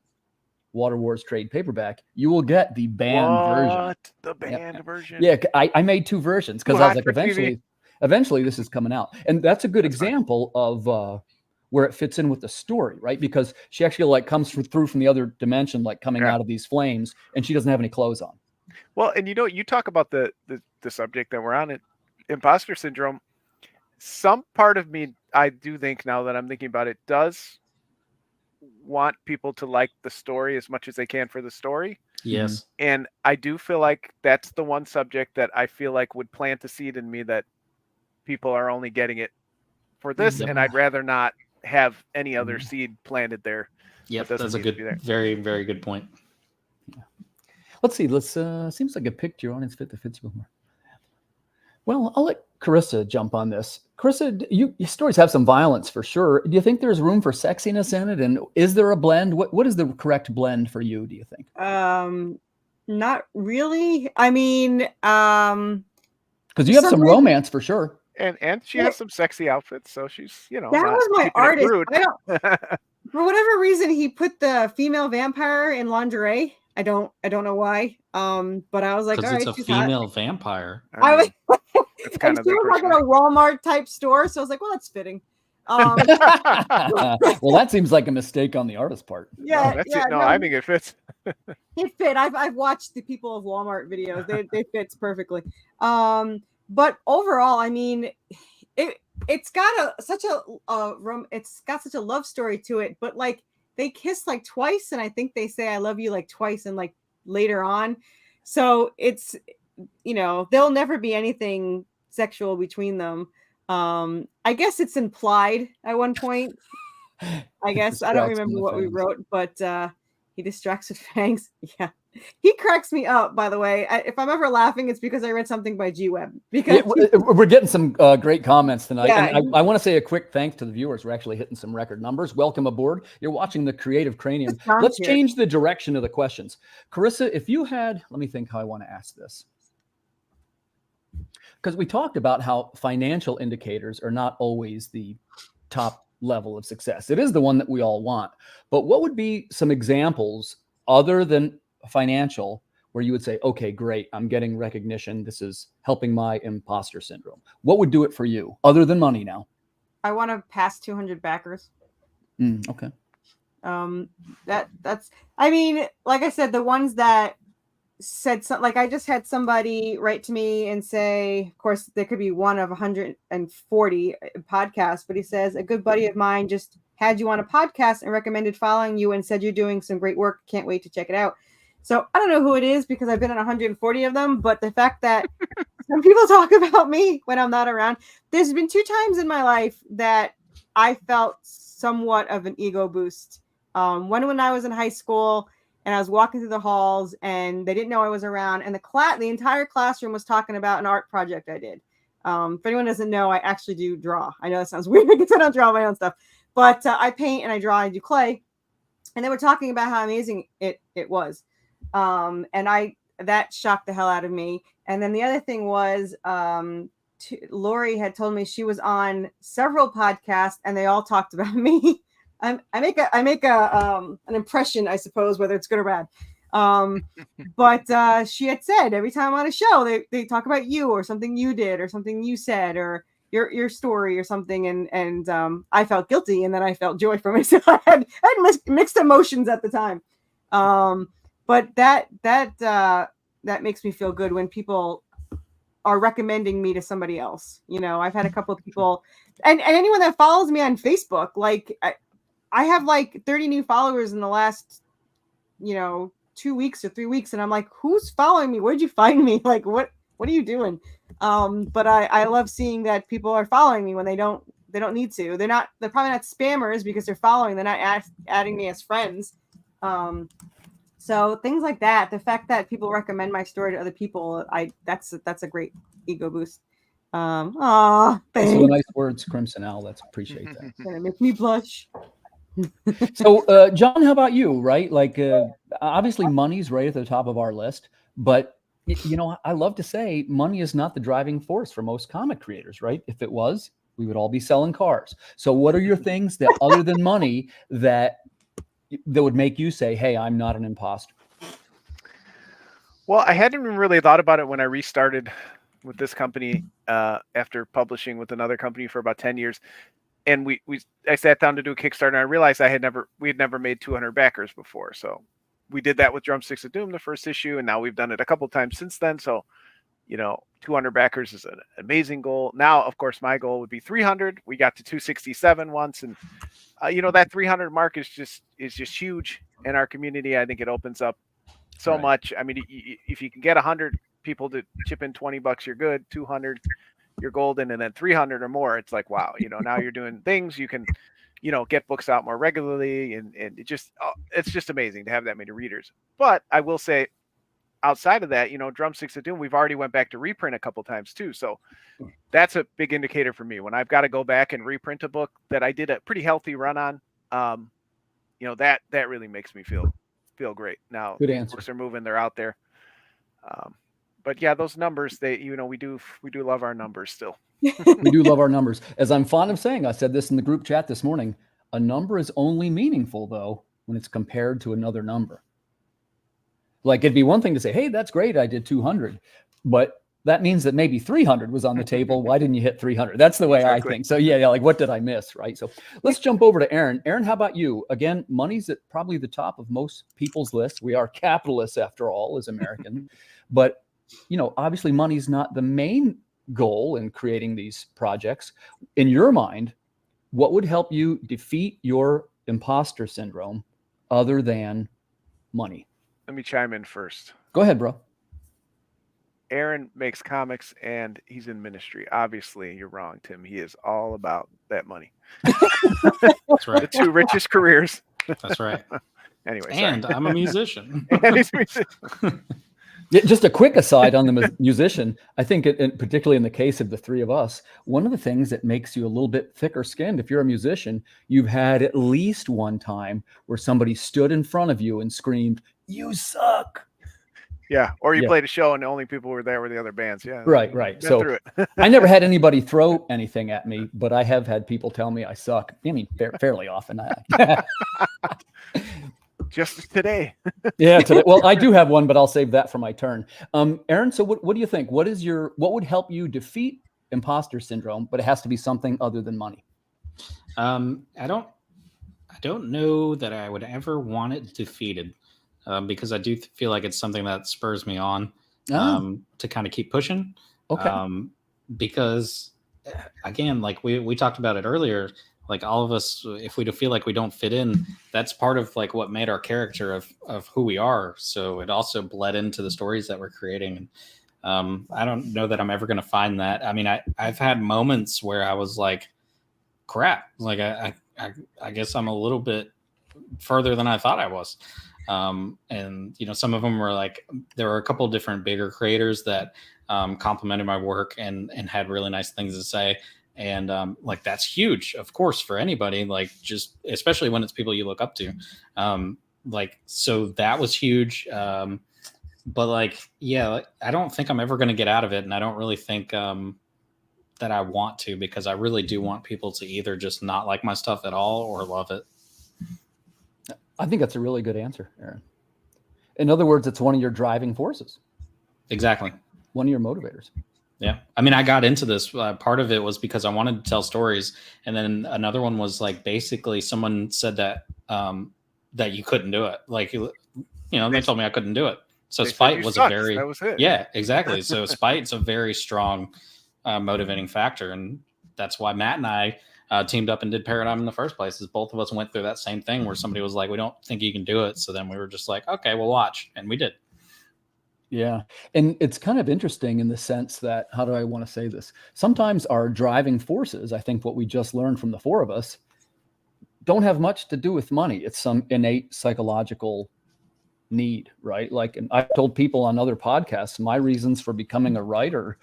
Water Wars trade paperback, you will get the banned version. The banned version? Yeah, I made 2 versions because I was like, eventually this is coming out. And that's a good example of where it fits in with the story, right? Because she actually like comes through from the other dimension, like coming out of these flames, and she doesn't have any clothes on. Well, and you talk about the subject that we're on, it, imposter syndrome. Some part of me, I do think now that I'm thinking about it, does want people to like the story as much as they can for the story. Yes. And I do feel like that's the one subject that I feel like would plant a seed in me that people are only getting it for this, and I'd rather not have any other seed planted there. Yep, that's a good, very, very good point. Let's see. Seems like a picture on its fit the fits a little more. Well, I'll let Corissa jump on this. Corissa, your stories have some violence for sure. Do you think there's room for sexiness in it? And is there a blend? What is the correct blend for you, do you think? Not really. I mean, because you have some romance for sure. And she has some sexy outfits, so she's, that was my artist. For whatever reason, he put the female vampire in lingerie. I don't know why. But I was like, all right, it's a female vampire. I mean, it's kind of like in a Walmart type store, so I was like, well, that's fitting. Well, that seems like a mistake on the artist's part. Yeah, I think it fits. It fit. I've watched the people of Walmart videos. They fits perfectly. But overall, I mean, it's got such a love story to it. But like they kiss like twice, and I think they say "I love you" like twice, and like later on. So it's there'll never be anything sexual between them. I guess it's implied at one point. I guess I don't remember what we wrote, but he distracts with fangs. Yeah, He cracks me up, by the way. If I'm ever laughing, it's because I read something by G-Web. Yeah, Because we're getting some great comments tonight. Yeah. And I want to say a quick thanks to the viewers. We're actually hitting some record numbers. Welcome aboard. You're watching the Creative Cranium. John's Let's here. change the direction of the questions. Carissa, if you had, let me think how I want to ask this. Because we talked about how financial indicators are not always the top level of success. It is the one that we all want. But what would be some examples other than financial where you would say, okay, great, I'm getting recognition. This is helping my imposter syndrome. What would do it for you other than money now? I want to pass 200 backers. Okay. That's, I mean, like I said, the ones that said something, like I just had somebody write to me and say, of course, there could be one of 140 podcasts, but he says, a good buddy of mine just had you on a podcast and recommended following you and said you're doing some great work. Can't wait to check it out. So I don't know who it is because I've been on 140 of them, but the fact that some people talk about me when I'm not around, there's been 2 times in my life that I felt somewhat of an ego boost. One when I was in high school and I was walking through the halls and they didn't know I was around, and the entire classroom was talking about an art project I did. If anyone doesn't know, I actually do draw. I know that sounds weird because I don't draw my own stuff, but I paint and I draw and do clay. And they were talking about how amazing it was. And that shocked the hell out of me. And then the other thing was, Lori had told me she was on several podcasts and they all talked about me. I make an impression, I suppose, whether it's good or bad. But she had said every time I'm on a show, they talk about you or something you did or something you said or your story or something. And I felt guilty and then I felt joy from it. So I had mixed emotions at the time. But that makes me feel good when people are recommending me to somebody else. You know, I've had a couple of people and anyone that follows me on Facebook, like I have like 30 new followers in the last, 2 weeks or 3 weeks. And I'm like, who's following me? Where'd you find me? Like, what are you doing? But I love seeing that people are following me when they don't need to. They're probably not spammers because they're following. They're not adding me as friends. So things like that, the fact that people recommend my story to other people, that's a great ego boost. Thanks. Those are nice words, Crimson Owl. Let's appreciate that. It's gonna make me blush. So, John, how about you? Right, like obviously, money's right at the top of our list, but I love to say money is not the driving force for most comic creators. Right? If it was, we would all be selling cars. So, what are your things that, other than money, that would make you say, hey, I'm not an imposter? Well, I hadn't even really thought about it when I restarted with this company after publishing with another company for about 10 years. And I sat down to do a Kickstarter and I realized we had never made 200 backers before. So we did that with Drumsticks of Doom, the first issue. And now we've done it a couple times since then. So, 200 backers is an amazing goal. Now, of course, my goal would be 300. We got to 267 once. And, that 300 mark is just huge in our community. I think it opens up so much. I mean, if you can get 100 people to chip in $20, you're good. 200, you're golden. And then 300 or more, it's like, wow, now you're doing things. You can, get books out more regularly. And it's just amazing to have that many readers. But I will say, outside of that, Drumsticks of Doom, we've already went back to reprint a couple times too. So that's a big indicator for me when I've got to go back and reprint a book that I did a pretty healthy run on. That really makes me feel great. Now Good answer. Books are moving, they're out there. But yeah, those numbers, we do love our numbers still. We do love our numbers. As I'm fond of saying, I said this in the group chat this morning, a number is only meaningful though when it's compared to another number. Like it'd be one thing to say, hey, that's great, I did 200, but that means that maybe 300 was on the table. Why didn't you hit 300? That's the way Exactly. I think. So yeah, like what did I miss, right? So let's jump over to Aaron. Aaron, how about you? Again, money's at probably the top of most people's list. We are capitalists after all as Americans, but obviously money's not the main goal in creating these projects. In your mind, what would help you defeat your imposter syndrome other than money? Let me chime in first. Go ahead, bro. Aaron makes comics and he's in ministry. Obviously, you're wrong, Tim. He is all about that money. That's right. The 2 richest careers. That's right. Anyway, And sorry. I'm a musician. And he's a musician. Yeah, just a quick aside on the musician. I think, particularly in the case of the three of us, one of the things that makes you a little bit thicker skinned, if you're a musician, you've had at least one time where somebody stood in front of you and screamed, "You suck." Yeah, or you Yeah. played a show and the only people who were there were the other bands. Yeah, Right. been So through it. I never had anybody throw anything at me, but I have had people tell me I suck. I mean, fairly often. Just today. Yeah. Today. Well, I do have one, but I'll save that for my turn. Aaron, so what do you think? What would help you defeat imposter syndrome? But it has to be something other than money. I don't know that I would ever want it defeated, because I do feel like it's something that spurs me on to kind of keep pushing. Okay. Because again, like we talked about it earlier, like all of us, if we feel like we don't fit in, that's part of like what made our character of who we are. So it also bled into the stories that we're creating. I don't know that I'm ever going to find that. I mean, I've had moments where I was like, crap, like I guess I'm a little bit further than I thought I was. And some of them were like, there were a couple of different bigger creators that complimented my work and had really nice things to say. And like, that's huge, of course, for anybody, like just, especially when it's people you look up to. Like, so that was huge. But like, yeah, I don't think I'm ever going to get out of it. And I don't really think that I want to, because I really do want people to either just not like my stuff at all or love it. I think that's a really good answer, Aaron. In other words, it's one of your driving forces. Exactly. One of your motivators. Yeah. I mean, I got into this. Part of it was because I wanted to tell stories. And then another one was like, basically someone said that, that you couldn't do it. Like, they told me I couldn't do it. So spite was sucked. a very, that was it. Yeah, exactly. So spite's a very strong motivating factor. And that's why Matt and I teamed up and did Paradigm in the first place, is both of us went through that same thing where somebody was like, we don't think you can do it. So then we were just like, okay, we'll watch. And we did. Yeah. And it's kind of interesting in the sense that, how do I want to say this? Sometimes our driving forces, I think what we just learned from the four of us, don't have much to do with money. It's some innate psychological need, right? Like, and I've told people on other podcasts, my reasons for becoming a writer,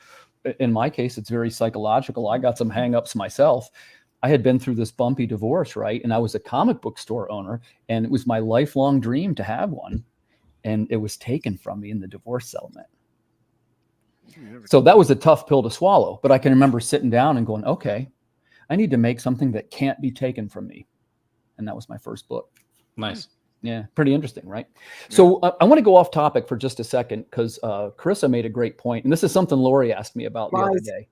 in my case, it's very psychological. I got some hangups myself. I had been through this bumpy divorce, right? And I was a comic book store owner, and it was my lifelong dream to have one. And it was taken from me in the divorce settlement. So that was a tough pill to swallow. But I can remember sitting down and going, okay, I need to make something that can't be taken from me. And that was my first book. Nice. Yeah, pretty interesting, right? Yeah. So I want to go off topic for just a second, because Corissa made a great point. And this is something Lori asked me about the other day.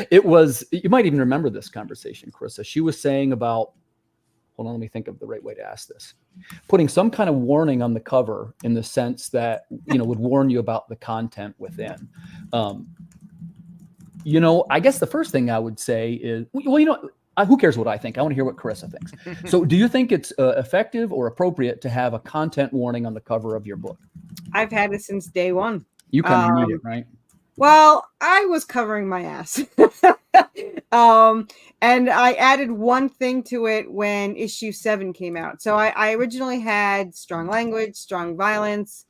It was, you might even remember this conversation, Corissa. She was saying about, hold on, let me think of the right way to ask this. Putting some kind of warning on the cover, in the sense that, would warn you about the content within. I guess the first thing I would say is, who cares what I think? I want to hear what Corissa thinks. So do you think it's effective or appropriate to have a content warning on the cover of your book? I've had it since day one. You kind of need it, right? Well, I was covering my ass. And I added one thing to it when issue 7 came out. So I originally had strong language, strong violence,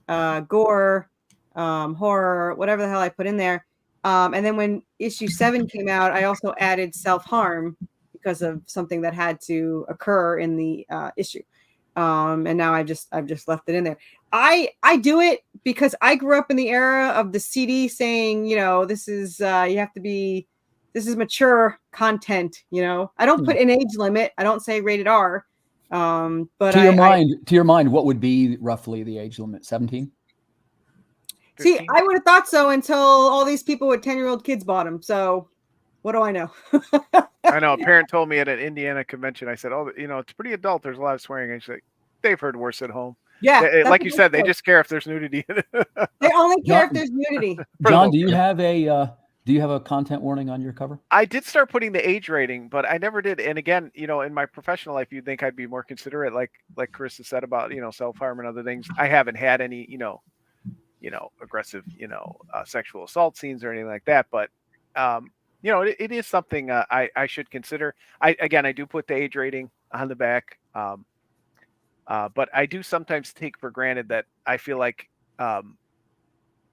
gore, horror, whatever the hell I put in there. And then when issue 7 came out, I also added self-harm because of something that had to occur in the issue. And now I've just left it in there. I do it because I grew up in the era of the CD saying, this is this is mature content. I don't put an age limit. I don't say rated R. But to your mind, what would be roughly the age limit? 17? See, I would have thought so until all these people with 10-year-old kids bought them. So what do I know? I know a parent told me at an Indiana convention, I said, it's pretty adult. There's a lot of swearing. And she's like, they've heard worse at home. Yeah. Like you said, they just care if there's nudity. They only care if there's nudity. John, do you have a content warning on your cover? I did start putting the age rating, but I never did. And again, in my professional life, you'd think I'd be more considerate, like Corissa said about, self-harm and other things. I haven't had any, aggressive, sexual assault scenes or anything like that. But, it is something I should consider. I do put the age rating on the back. But I do sometimes take for granted that I feel like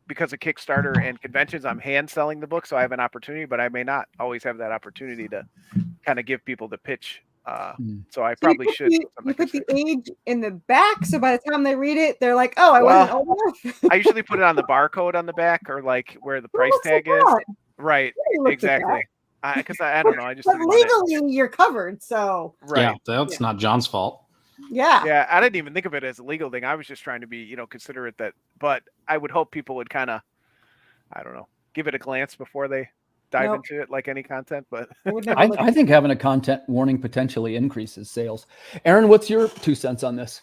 because of Kickstarter and conventions, I'm hand selling the book, so I have an opportunity, but I may not always have that opportunity to kind of give people the pitch. So I probably should. You put the age in the back, so by the time they read it, they're like, "Oh, I wasn't old enough." I usually put it on the barcode on the back, or like where the price tag is. Right, exactly. Because I don't know. I just but legally you're covered, so yeah, that's not John's fault. Yeah, I didn't even think of it as a legal thing. I was just trying to be, considerate that. But I would hope people would kind of, I don't know, give it a glance before they dive into it, like any content. But I think having a content warning potentially increases sales. Aaron, what's your 2 cents on this?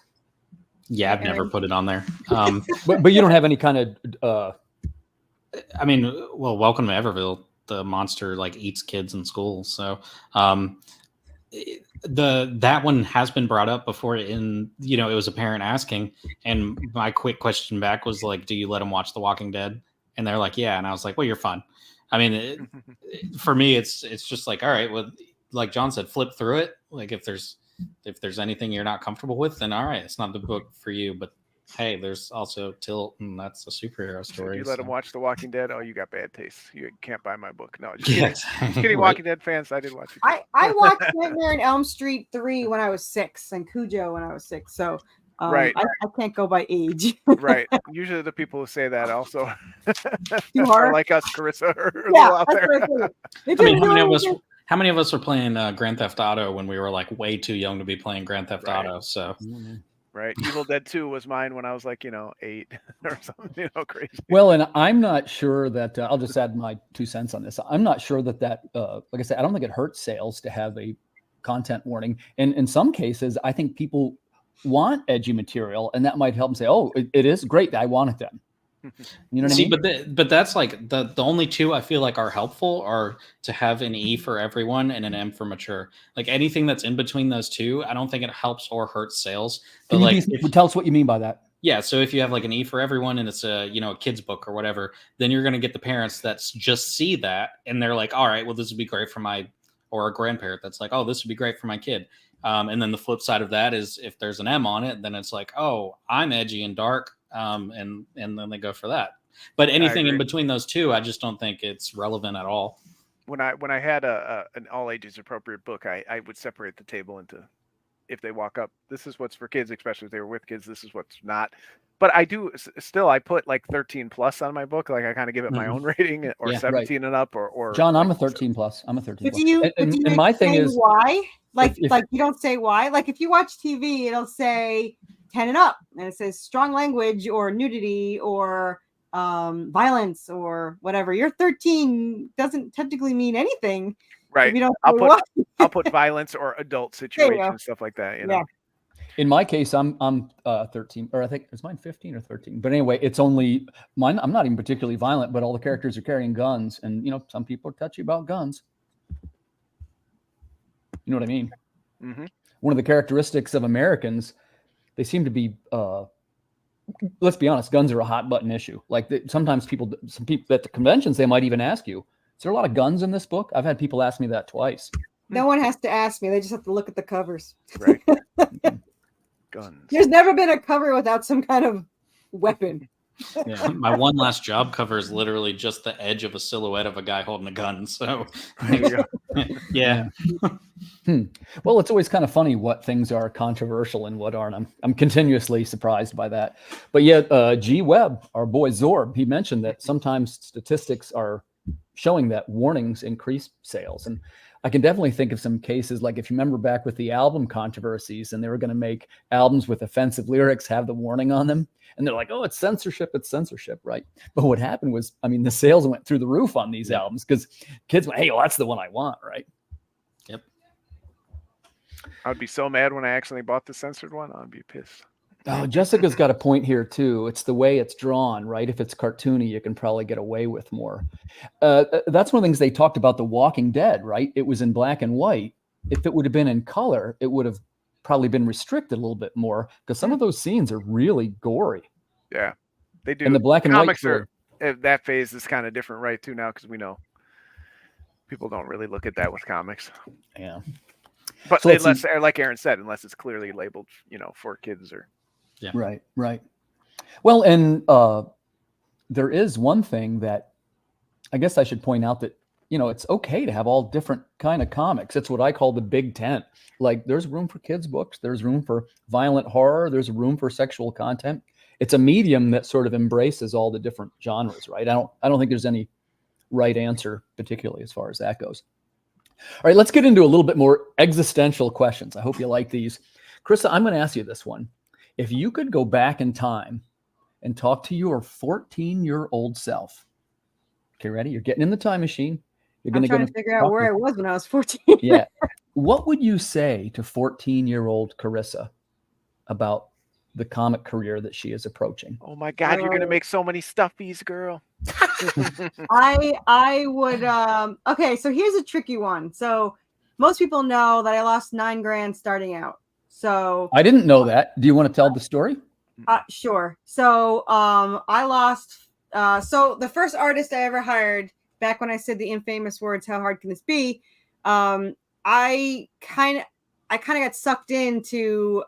Yeah, I've never put it on there. But you don't have any kind of. I mean, well, welcome to Everville. The monster like eats kids in school, so that one has been brought up before. It was a parent asking, and my quick question back was like, "Do you let them watch The Walking Dead?" And they're like, "Yeah," and I was like, "Well, you're fine." I mean, for me, it's just like, all right, well, like John said, flip through it. Like if there's anything you're not comfortable with, then all right, it's not the book for you. But hey, there's also Tilt, and that's a superhero story. If you let them watch The Walking Dead, oh, you got bad taste. You can't buy my book. No, just kidding. Just kidding, right. Walking Dead fans, I did watch it. I watched Nightmare on Elm Street 3 when I was 6, and Cujo when I was 6. So right, I can't go by age. Right. Usually the people who say that also are like us, Corissa. Yeah, I mean, how many of us were playing Grand Theft Auto when we were like way too young to be playing Grand Theft Auto? So. Right. Evil Dead 2 was mine when I was like, 8 or something, crazy. Well, and I'm not sure that I'll just add my 2 cents on this. I'm not sure that like I said, I don't think it hurts sales to have a content warning. And in some cases, I think people want edgy material, and that might help them say, "Oh, it is great. I want it then." You know what I mean? But that's like the only two I feel like are helpful are to have an E for everyone and an M for mature. Like anything that's in between those two, I don't think it helps or hurts sales. But tell us what you mean by that. Yeah, so if you have like an E for everyone and it's a a kid's book or whatever, then you're going to get the parents that just see that and they're like, all right, well this would be great for or a grandparent that's like, oh, this would be great for my kid. And then the flip side of that is if there's an M on it, then it's like, oh, I'm edgy and dark. And then they go for that. But anything in between those two, I just don't think it's relevant at all. When I had an all ages appropriate book, I would separate the table into, if they walk up, this is what's for kids, especially if they were with kids, this is what's not. But I do still, I put like 13 plus on my book. Like I kind of give it my own rating, or 17 and up, or John, I'm a 13 plus. I'm a 13 plus. And my thing is why? Like you don't say why. Like if you watch TV, it'll say 10 and up, and it says strong language or nudity or violence or whatever. Your 13 doesn't technically mean anything. Right. If you don't I'll put violence or adult situation, stuff like that. Yeah. In my case, I'm 13, or I think is mine 15 or 13. But anyway, it's only mine. I'm not even particularly violent, but all the characters are carrying guns, and some people are touchy about guns. You know what I mean? Mm-hmm. One of the characteristics of Americans, they seem to be, let's be honest, guns are a hot button issue. Like sometimes some people at the conventions, they might even ask you, is there a lot of guns in this book? I've had people ask me that twice. No one has to ask me. They just have to look at the covers. Right. Guns. There's never been a cover without some kind of weapon. Yeah, my one last job cover is literally just the edge of a silhouette of a guy holding a gun. So, there you go. Yeah. Well, it's always kind of funny what things are controversial and what aren't. I'm continuously surprised by that. But yet, G. Webb, our boy Zorb, he mentioned that sometimes statistics are showing that warnings increase sales. And I can definitely think of some cases, like if you remember back with the album controversies, and they were going to make albums with offensive lyrics have the warning on them. And they're like, oh, it's censorship, right? But what happened was, the sales went through the roof on these albums because kids went, hey, well, that's the one I want, right? Yep. I'd be so mad when I accidentally bought the censored one. I'd be pissed. Oh, Jessica's got a point here too. It's the way it's drawn, right? If it's cartoony, you can probably get away with more. That's one of the things they talked about The Walking Dead, right? It was in black and white. If it would have been in color, it would have probably been restricted a little bit more because some of those scenes are really gory. Yeah, they do. And the black and comics white that phase is kind of different, right? Too now because we know people don't really look at that with comics. Yeah. But So let's unless, or like Aaron said, unless it's clearly labeled, for kids or. Yeah. Right. Well, and there is one thing that I guess I should point out that, it's okay to have all different kind of comics. It's what I call the big tent. Like there's room for kids' books. There's room for violent horror. There's room for sexual content. It's a medium that sort of embraces all the different genres, right? I don't think there's any right answer, particularly as far as that goes. All right, let's get into a little bit more existential questions. I hope you like these. Corissa, I'm going to ask you this one. If you could go back in time and talk to your 14-year-old self. Okay, ready? You're getting in the time machine. You're I'm trying to figure out where I was when I was 14. Yeah. What would you say to 14-year-old Corissa about the comic career that she is approaching? Oh my God, you're gonna make so many stuffies, girl. I would okay, so here's a tricky one. So most people know that I lost $9,000 starting out. So I didn't know that. Do you want to tell the story? Sure. So I lost so the first artist I ever hired, back when I said the infamous words, how hard can this be? I kind of got sucked into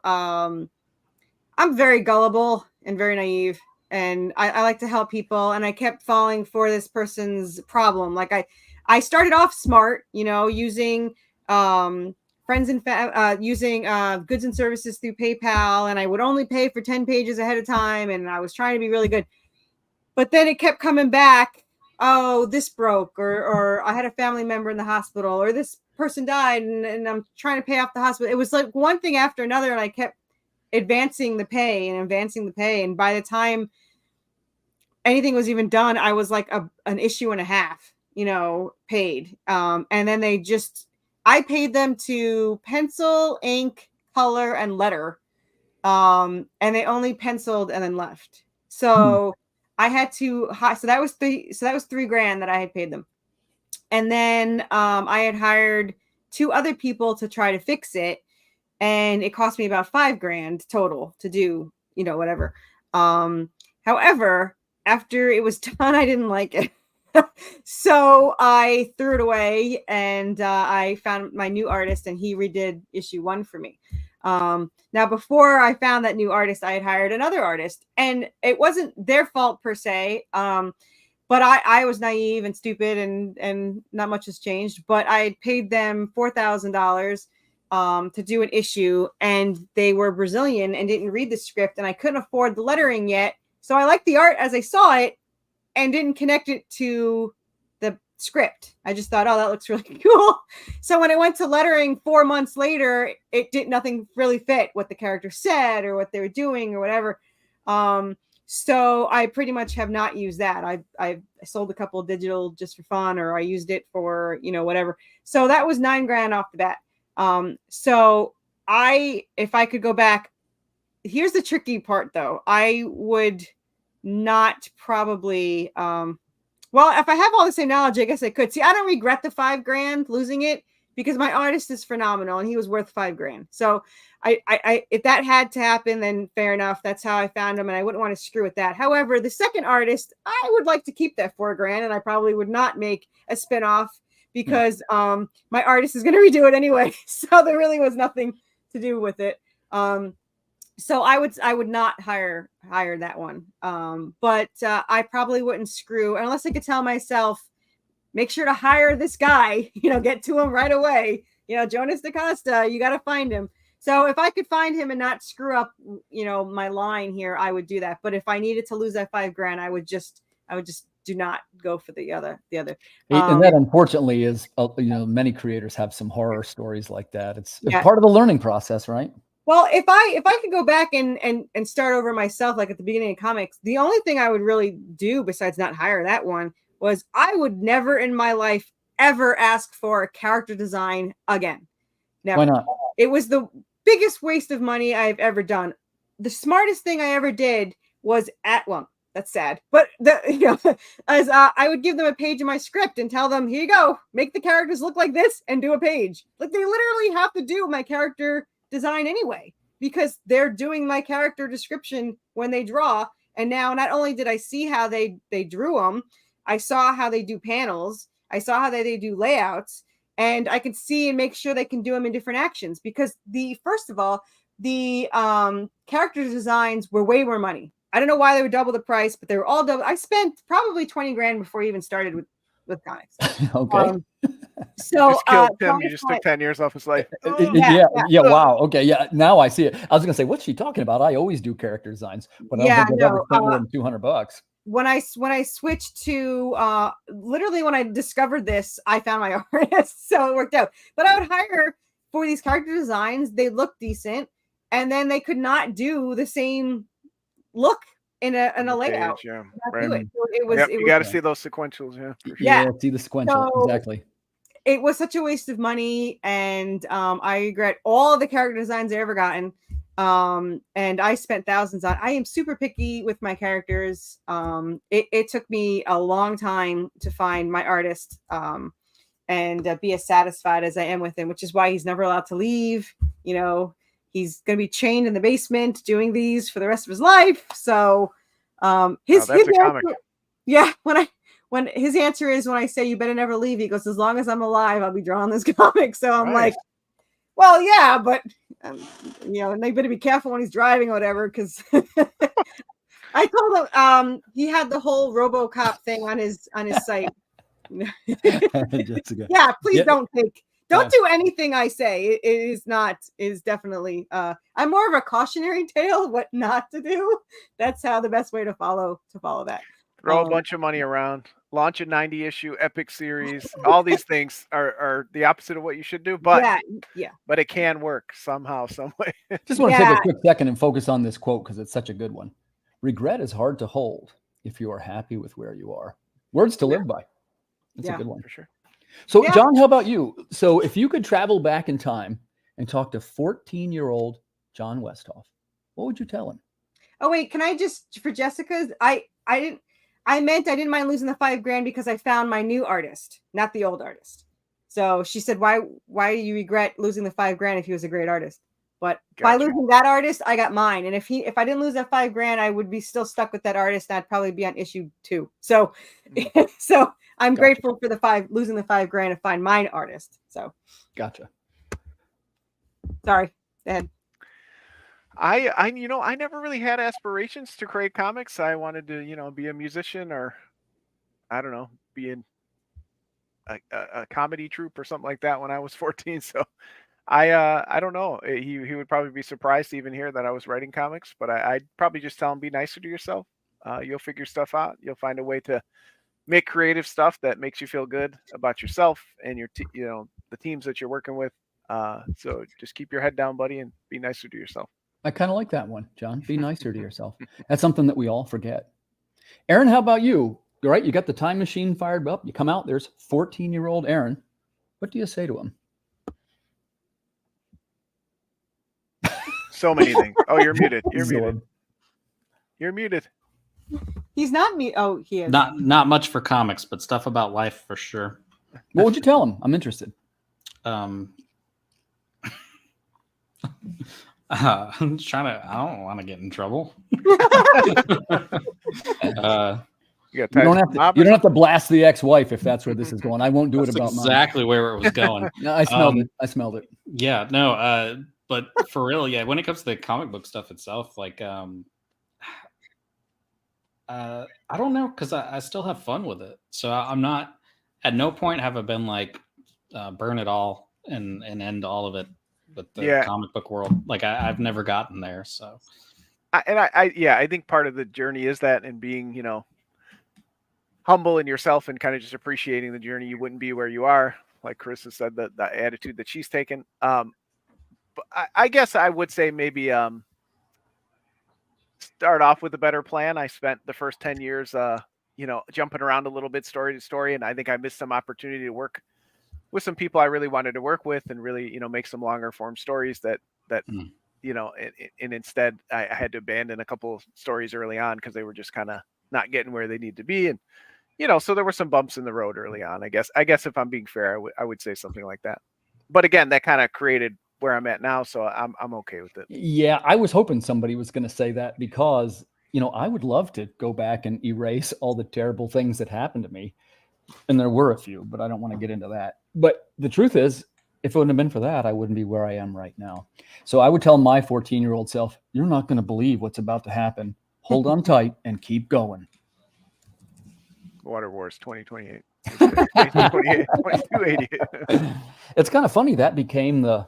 I'm very gullible and very naive, and I like to help people, and I kept falling for this person's problem. Like I started off smart, using friends and using goods and services through PayPal, and I would only pay for 10 pages ahead of time, and I was trying to be really good. But then it kept coming back. Oh, this broke, or I had a family member in the hospital, or this person died, and I'm trying to pay off the hospital. It was like one thing after another, and I kept advancing the pay. And by the time anything was even done, I was like an issue and a half, paid. And then I paid them to pencil, ink, color, and letter. And they only penciled and then left. So I had to, so that was $3,000 that I had paid them. And then I had hired 2 other people to try to fix it. And it cost me about $5,000 total to do, whatever. However, after it was done, I didn't like it. So I threw it away, and I found my new artist, and he redid issue 1 for me. Now, before I found that new artist, I had hired another artist, and it wasn't their fault per se. But I was naive and stupid, and not much has changed. But I had paid them $4,000 to do an issue, and they were Brazilian and didn't read the script, and I couldn't afford the lettering yet. So I liked the art as I saw it and didn't connect it to the script. I just thought, oh, that looks really cool. So when I went to lettering 4 months later, nothing really fit what the character said or what they were doing or whatever. So I pretty much have not used that. I sold a couple of digital just for fun, or I used it for, whatever. So that was $9,000 off the bat. So if I could go back, here's the tricky part though. I would not probably, well, if I have all the same knowledge, I guess I could. See, I don't regret the $5,000 losing it, because my artist is phenomenal and he was worth $5,000. So I if that had to happen, then fair enough. That's how I found him, and I wouldn't want to screw with that. However, the second artist, I would like to keep that $4,000, and I probably would not make a spinoff, because my artist is going to redo it anyway. So there really was nothing to do with it. So I would not hire that one. But I probably wouldn't screw, unless I could tell myself, make sure to hire this guy, get to him right away. Jonas DaCosta, you got to find him. So if I could find him and not screw up, my line here, I would do that. But if I needed to lose that $5,000, I would just do not go for the other. And that unfortunately is, many creators have some horror stories like that. It's part of the learning process, right? Well, if I could go back and start over myself, like at the beginning of comics, the only thing I would really do besides not hire that one was I would never in my life ever ask for a character design again. Never. Why not? It was the biggest waste of money I've ever done. The smartest thing I ever did was that's sad, but I would give them a page of my script and tell them, here you go, make the characters look like this and do a page. Like, they literally have to do my character design anyway, because they're doing my character description when they draw. And now not only did I see how they drew them, I saw how they do panels, I saw how they do layouts, and I can see and make sure they can do them in different actions, because first of all, the character designs were way more money. I don't know why they were double the price, but they were all double. I spent probably 20 grand before I even started with comics. Okay. So just killed Tim. You just took 10 years off his life. Yeah. Wow. Okay. Yeah. Now I see it. I was gonna say, what's she talking about? I always do character designs, but I don't think I've ever spent more than $200. When I switched to literally when I discovered this, I found my artist, so it worked out. But I would hire for these character designs. They looked decent, and then they could not do the same look in a layout. Yeah, right. It was. You got to see those sequentials. Yeah. See the sequential. Exactly. It was such a waste of money, and I regret all of the character designs I ever gotten. And I spent thousands on. I am super picky with my characters. It took me a long time to find my artist, and be as satisfied as I am with him, which is why he's never allowed to leave. You know, he's going to be chained in the basement doing these for the rest of his life. So, his comic. Yeah, when his answer is, when I say you better never leave, he goes, as long as I'm alive, I'll be drawing this comic. So I'm like, well, yeah, but you know, and they better be careful when he's driving or whatever, because I told him he had the whole RoboCop thing on his site. Yeah, please don't do anything I say. It is definitely I'm more of a cautionary tale what not to do. That's how the best way to follow that. Throw a bunch of money around, launch a 90-issue epic series. All these things are the opposite of what you should do, but but it can work somehow, some way. Just want to take a quick second and focus on this quote, because it's such a good one. Regret is hard to hold if you are happy with where you are. Words to live by. That's a good one. For sure. So, John, how about you? So if you could travel back in time and talk to 14-year-old Jon Westhoff, what would you tell him? Oh, wait, can I just, for Jessica's, I didn't mind losing the $5,000 because I found my new artist, not the old artist. So she said, why do you regret losing the $5,000 if he was a great artist? But by losing that artist, I got mine. And if I didn't lose that $5,000, I would be still stuck with that artist. And I'd probably be on issue 2. So, so I'm grateful for losing the $5,000 to find mine artist. So, gotcha. Sorry, go ahead. I never really had aspirations to create comics. I wanted to, be a musician, or I don't know, be in a comedy troupe or something like that when I was 14. So I don't know. He would probably be surprised to even hear that I was writing comics, but I'd probably just tell him, be nicer to yourself. You'll figure stuff out. You'll find a way to make creative stuff that makes you feel good about yourself and the teams that you're working with. So just keep your head down, buddy, and be nicer to yourself. I kind of like that one, John. Be nicer to yourself. That's something that we all forget. Aaron, how about you? All right, you got the time machine fired up. You come out, there's 14-year-old Aaron. What do you say to him? So many things. Oh, you're muted. You're muted. He's not me. Oh, he is. Not much for comics, but stuff about life for sure. What would you tell him? I'm interested. I'm just trying to. I don't want to get in trouble. You don't have to blast the ex-wife if that's where this is going. I won't do it about mine. Exactly where it was going. No, I smelled it. Yeah, no. But for real, yeah. When it comes to the comic book stuff itself, like, I don't know, because I still have fun with it. So I'm not. At no point have I been like, burn it all and end all of it with the comic book world. Like I've never gotten there. So, I think part of the journey is that, and being, humble in yourself and kind of just appreciating the journey. You wouldn't be where you are, like Carissa said, the attitude that she's taken. But I guess I would say maybe start off with a better plan. I spent the first 10 years, jumping around a little bit story to story, and I think I missed some opportunity to work with some people I really wanted to work with and really, make some longer form stories that and instead I had to abandon a couple stories early on because they were just kind of not getting where they need to be. And, so there were some bumps in the road early on, I guess if I'm being fair, I would say something like that. But again, that kind of created where I'm at now. So I'm okay with it. Yeah. I was hoping somebody was going to say that because, I would love to go back and erase all the terrible things that happened to me. And there were a few, but I don't want to get into that. But the truth is, if it wouldn't have been for that, I wouldn't be where I am right now. So I would tell my 14-year-old self, you're not going to believe what's about to happen. Hold on tight and keep going. Water Wars 2028. 2280. It's kind of funny that became the,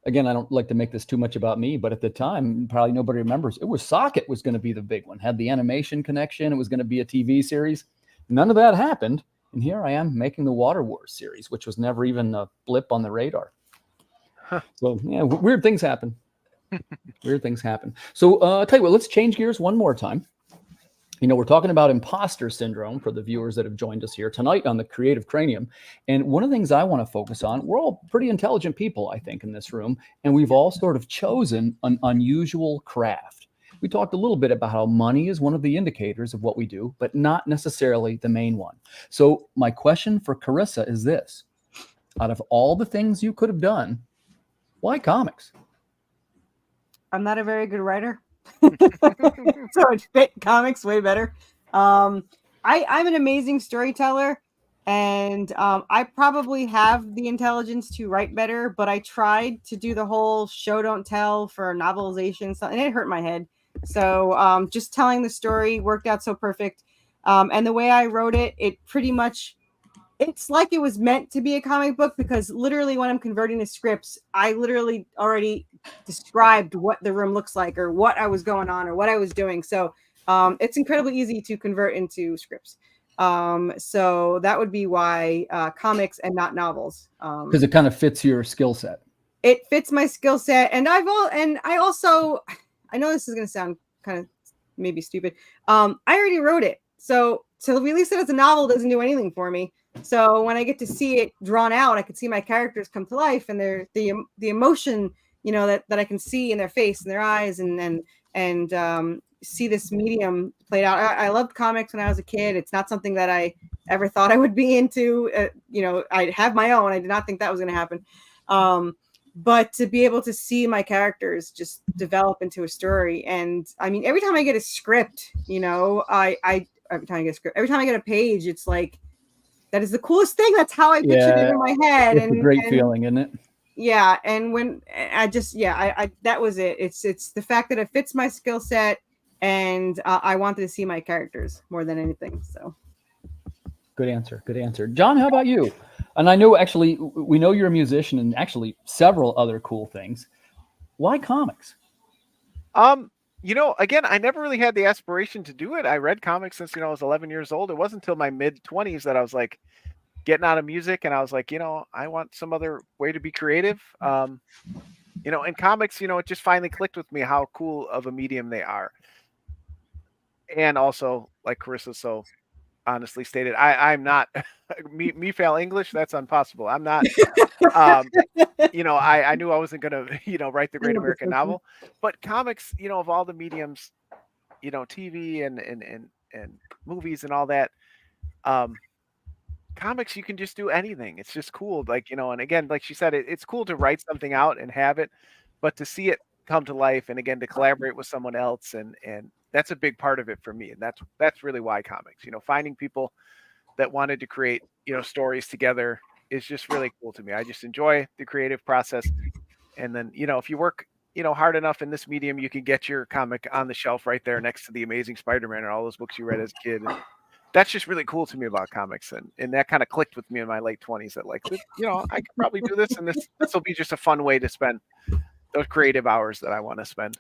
again, I don't like to make this too much about me, but at the time, probably nobody remembers, it was Socket was going to be the big one. Had the animation connection. It was going to be a TV series. None of that happened. And here I am making the Water Wars series, which was never even a blip on the radar. Huh. So yeah, weird things happen. Weird things happen. So I'll tell you what, let's change gears one more time. You know, we're talking about imposter syndrome for the viewers that have joined us here tonight on the Creative Cranium. And one of the things I want to focus on, we're all pretty intelligent people, I think, in this room, and we've all sort of chosen an unusual craft. We talked a little bit about how money is one of the indicators of what we do, but not necessarily the main one. So my question for Corissa is this. Out of all the things you could have done, why comics? I'm not a very good writer. So it fit comics way better. I'm an amazing storyteller, and I probably have the intelligence to write better, but I tried to do the whole show don't tell for novelization stuff, and it hurt my head. So just telling the story worked out so perfect. And the way I wrote it, it pretty much, it's like it was meant to be a comic book, because literally when I'm converting the scripts, I literally already described what the room looks like or what I was going on or what I was doing. So it's incredibly easy to convert into scripts. So that would be why comics and not novels. Because it kind of fits your skill set. It fits my skill set. And I know this is going to sound kind of maybe stupid. I already wrote it. So to release it as a novel doesn't do anything for me. So when I get to see it drawn out, I can see my characters come to life, and the emotion, you know, that I can see in their face and their eyes, and see this medium played out. I loved comics when I was a kid. It's not something that I ever thought I would be into. You know, I'd have my own. I did not think that was going to happen. But to be able to see my characters just develop into a story. And I mean, every time I get a script, you know, every time I get a page, it's like, that is the coolest thing. That's how I pictured it in my head. It's a great feeling, isn't it? Yeah. And when I that was it. It's the fact that it fits my skill set, and I wanted to see my characters more than anything. So. Good answer. Good answer. John, how about you? And I know, actually, we know you're a musician and actually several other cool things. Why comics? You know, again, I never really had the aspiration to do it. I read comics since, you know, I was 11 years old. It wasn't until my mid-20s that I was like getting out of music, and I was like, you know, I want some other way to be creative. You know, and comics, you know, it just finally clicked with me how cool of a medium they are. And also, like Corissa so honestly stated, I'm not me fail English. That's impossible. I'm not, you know, I knew I wasn't going to, you know, write the great American novel, but comics, you know, of all the mediums, you know, TV and movies and all that, comics, you can just do anything. It's just cool. Like, you know, and again, like she said, it's cool to write something out and have it, but to see it come to life, and again, to collaborate with someone else, and that's a big part of it for me. And that's really why comics, you know, finding people that wanted to create, you know, stories together is just really cool to me. I just enjoy the creative process. And then, you know, if you work, you know, hard enough in this medium, you can get your comic on the shelf right there next to the Amazing Spider-Man and all those books you read as a kid. And that's just really cool to me about comics. And that kind of clicked with me in my late 20s, that like, you know, I could probably do this, and this will be just a fun way to spend those creative hours that I want to spend.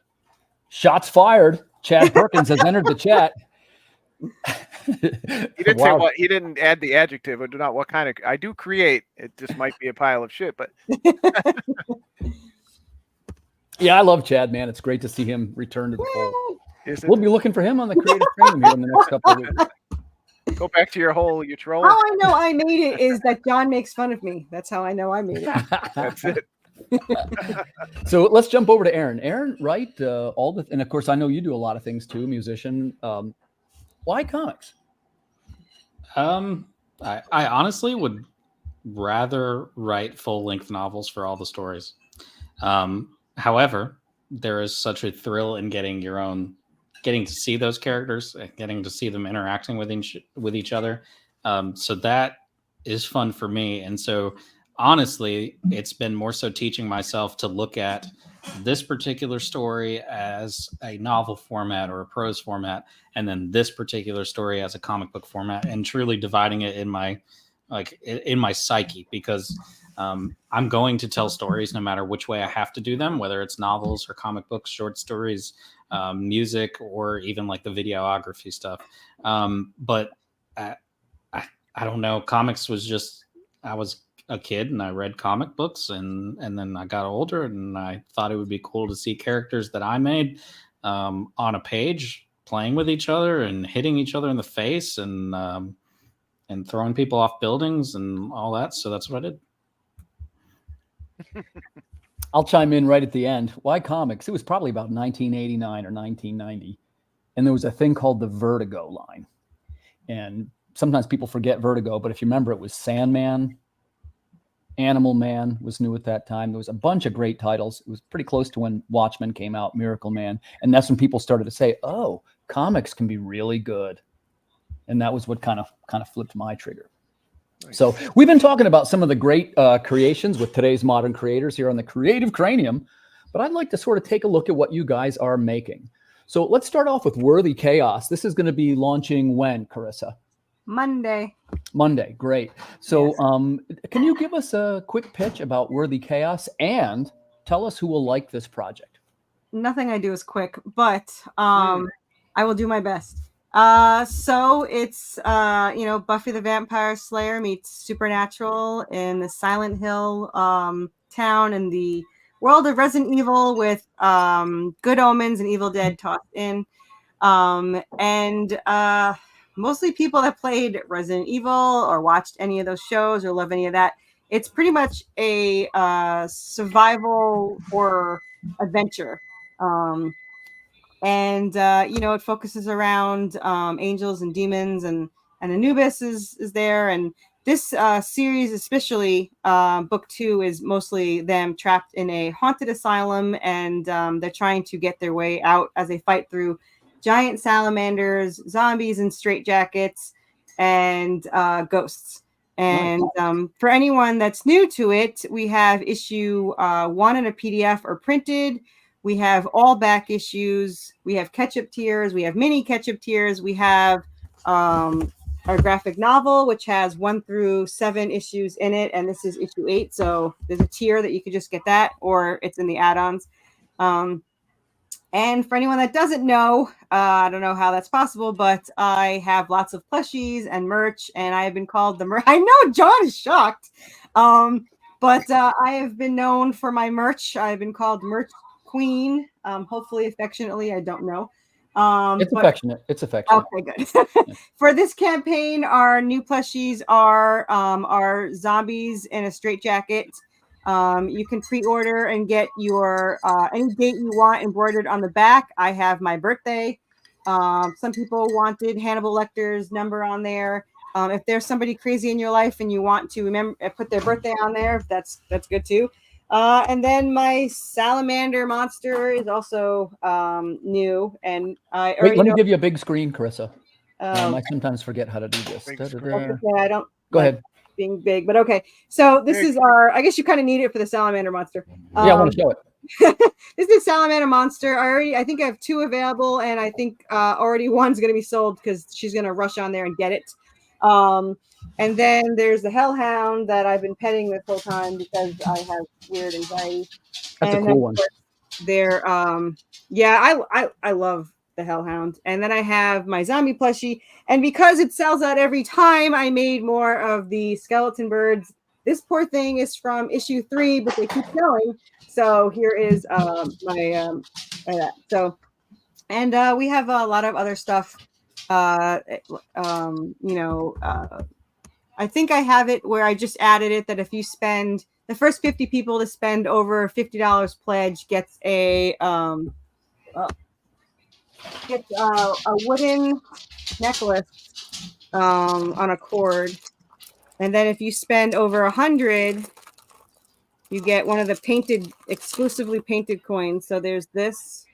Shots fired. Chad Perkins has entered the chat. He didn't say what, he didn't add the adjective, or do not what kind of, I do create. It just might be a pile of shit, but yeah, I love Chad, man. It's great to see him return to the fold. We'll be looking for him on the Creative Cranium here in the next couple of weeks. Go back to your troll. How I know I made it is that John makes fun of me. That's how I know I made it. That's it. So let's jump over to Aaron. Aaron, right? And of course, I know you do a lot of things too, musician. Why comics? I honestly would rather write full-length novels for all the stories. However, there is such a thrill in getting to see those characters, getting to see them interacting with each other. So that is fun for me. And so honestly, it's been more so teaching myself to look at this particular story as a novel format or a prose format, and then this particular story as a comic book format, and truly dividing it in my psyche, because I'm going to tell stories no matter which way I have to do them, whether it's novels or comic books, short stories, music, or even like the videography stuff. But I don't know. Comics was just, I was a kid and I read comic books, and then I got older and I thought it would be cool to see characters that I made on a page playing with each other and hitting each other in the face and throwing people off buildings and all that. So that's what I did. I'll chime in right at the end. Why comics? It was probably about 1989 or 1990. And there was a thing called the Vertigo line. And sometimes people forget Vertigo, but if you remember, it was Sandman, Animal Man was new at that time. There was a bunch of great titles. It was pretty close to when Watchmen came out, Miracle Man. And that's when people started to say, oh, comics can be really good. And that was what kind of flipped my trigger. Nice. So we've been talking about some of the great creations with today's modern creators here on the Creative Cranium, but I'd like to sort of take a look at what you guys are making. So let's start off with Worthy Chaos. This is going to be launching when, Corissa? Monday. Great. So can you give us a quick pitch about Worthy Chaos and tell us who will like this project? Nothing I do is quick, but I will do my best. So it's, Buffy the Vampire Slayer meets Supernatural in the Silent Hill town in the world of Resident Evil with Good Omens and Evil Dead tossed in. Mostly people that played Resident Evil or watched any of those shows or love any of that. It's pretty much a survival horror adventure. It focuses around angels and demons, and Anubis is there. And this series, especially book 2, is mostly them trapped in a haunted asylum, and they're trying to get their way out as they fight through giant salamanders, zombies in straitjackets, and ghosts. And for anyone that's new to it, we have issue 1 in a PDF or printed. We have all back issues. We have ketchup tiers. We have mini ketchup tiers. We have our graphic novel, which has 1 through 7 issues in it. And this is issue 8. So there's a tier that you could just get that, or it's in the add-ons. And for anyone that doesn't know, I don't know how that's possible, but I have lots of plushies and merch, and I have been called the I know John is shocked. But I have been known for my merch. I've been called Merch Queen, hopefully affectionately. I don't know. Affectionate. It's affectionate. Okay, good. For this campaign, our new plushies are zombies in a straitjacket. You can pre-order and get your any date you want embroidered on the back. I have my birthday. Some people wanted Hannibal Lecter's number on there. If there's somebody crazy in your life and you want to remember, put their birthday on there, that's good too. And then my salamander monster is also new. And let me give you a big screen, Corissa. I sometimes forget how to do this. I don't. Go ahead. Being big, but okay. So this is our, I guess you kind of need it for the salamander monster. I want to show it. This is salamander monster. I think I have 2 available, and I think already one's going to be sold because she's going to rush on there and get it. And then there's the hellhound that I've been petting this whole time because I have weird anxiety. That's a cool one. They're I love the hellhound. And then I have my zombie plushie, and because it sells out every time, I made more of the skeleton birds. This poor thing is from issue 3, but they keep selling. So here is my so, and we have a lot of other stuff. I think I have it where I just added it that if you spend the first 50 people to spend over $50 pledge gets a wooden necklace on a cord, and then if you spend over 100, you get one of the exclusively painted coins. So there's this.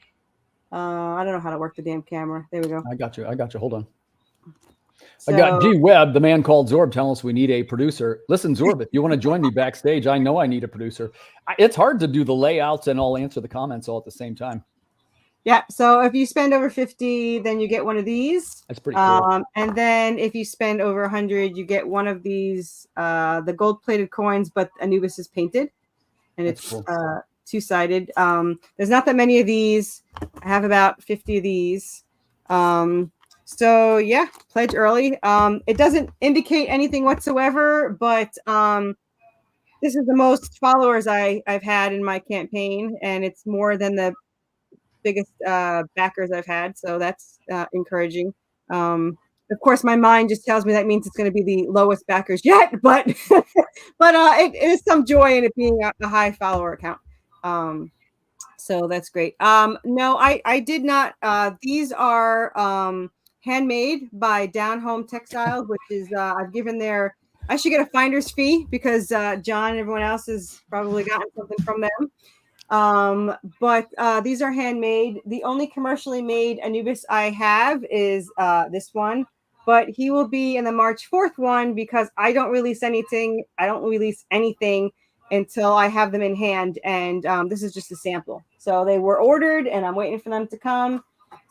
I don't know how to work the damn camera. There we go. I got you. Hold on. I got G Webb, the man called Zorb, telling us we need a producer. Listen, Zorb, if you want to join me backstage, I know I need a producer. It's hard to do the layouts and I'll answer the comments all at the same time. Yeah. So if you spend over 50, then you get one of these. That's pretty cool. And then if you spend over 100, you get one of these, the gold-plated coins, but Anubis is painted, and That's it's cool. two-sided. There's not that many of these. I have about 50 of these. So yeah, pledge early. It doesn't indicate anything whatsoever, but this is the most followers I've had in my campaign, and it's more than the biggest backers I've had, so that's encouraging. Of course, my mind just tells me that means it's going to be the lowest backers yet, but it is some joy in it being a high follower account. So that's great. No, I did not. These are handmade by Down Home Textiles, which is I've given their. I should get a finder's fee because John and everyone else has probably gotten something from them. But these are handmade. The only commercially made Anubis I have is this one, but he will be in the March 4th one because I don't release anything. I don't release anything until I have them in hand. And this is just a sample. So they were ordered and I'm waiting for them to come.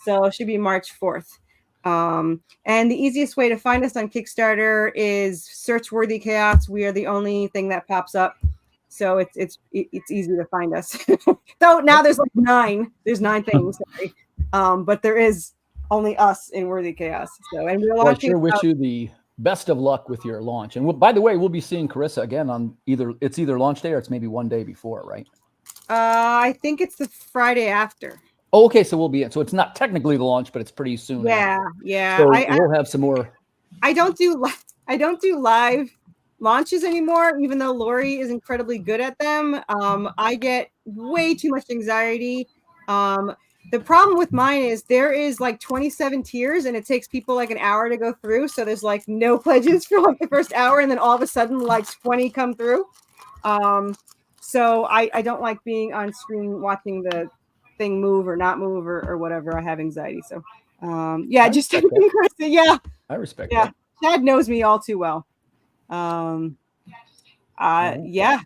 So it should be March 4th. And the easiest way to find us on Kickstarter is search Worthy Chaos. We are the only thing that pops up. So it's easy to find us. So now there's like 9. There's 9 things. Sorry. But there is only us in Worthy Chaos. So and we're launching. I sure wish you the best of luck with your launch. And by the way, we'll be seeing Corissa again on either launch day or it's maybe one day before, right? I think it's the Friday after. Oh, okay. So we'll be in. So it's not technically the launch, but it's pretty soon. Yeah, after. yeah. So we'll have some more. I don't do live launches anymore, even though Lori is incredibly good at them. I get way too much anxiety. The problem with mine is there is like 27 tiers and it takes people like an hour to go through. So there's like no pledges for like the first hour. And then all of a sudden like 20 come through. So I don't like being on screen watching the thing move or not move or whatever. I have anxiety. So yeah, just yeah. I respect that. Chad knows me all too well. Yeah,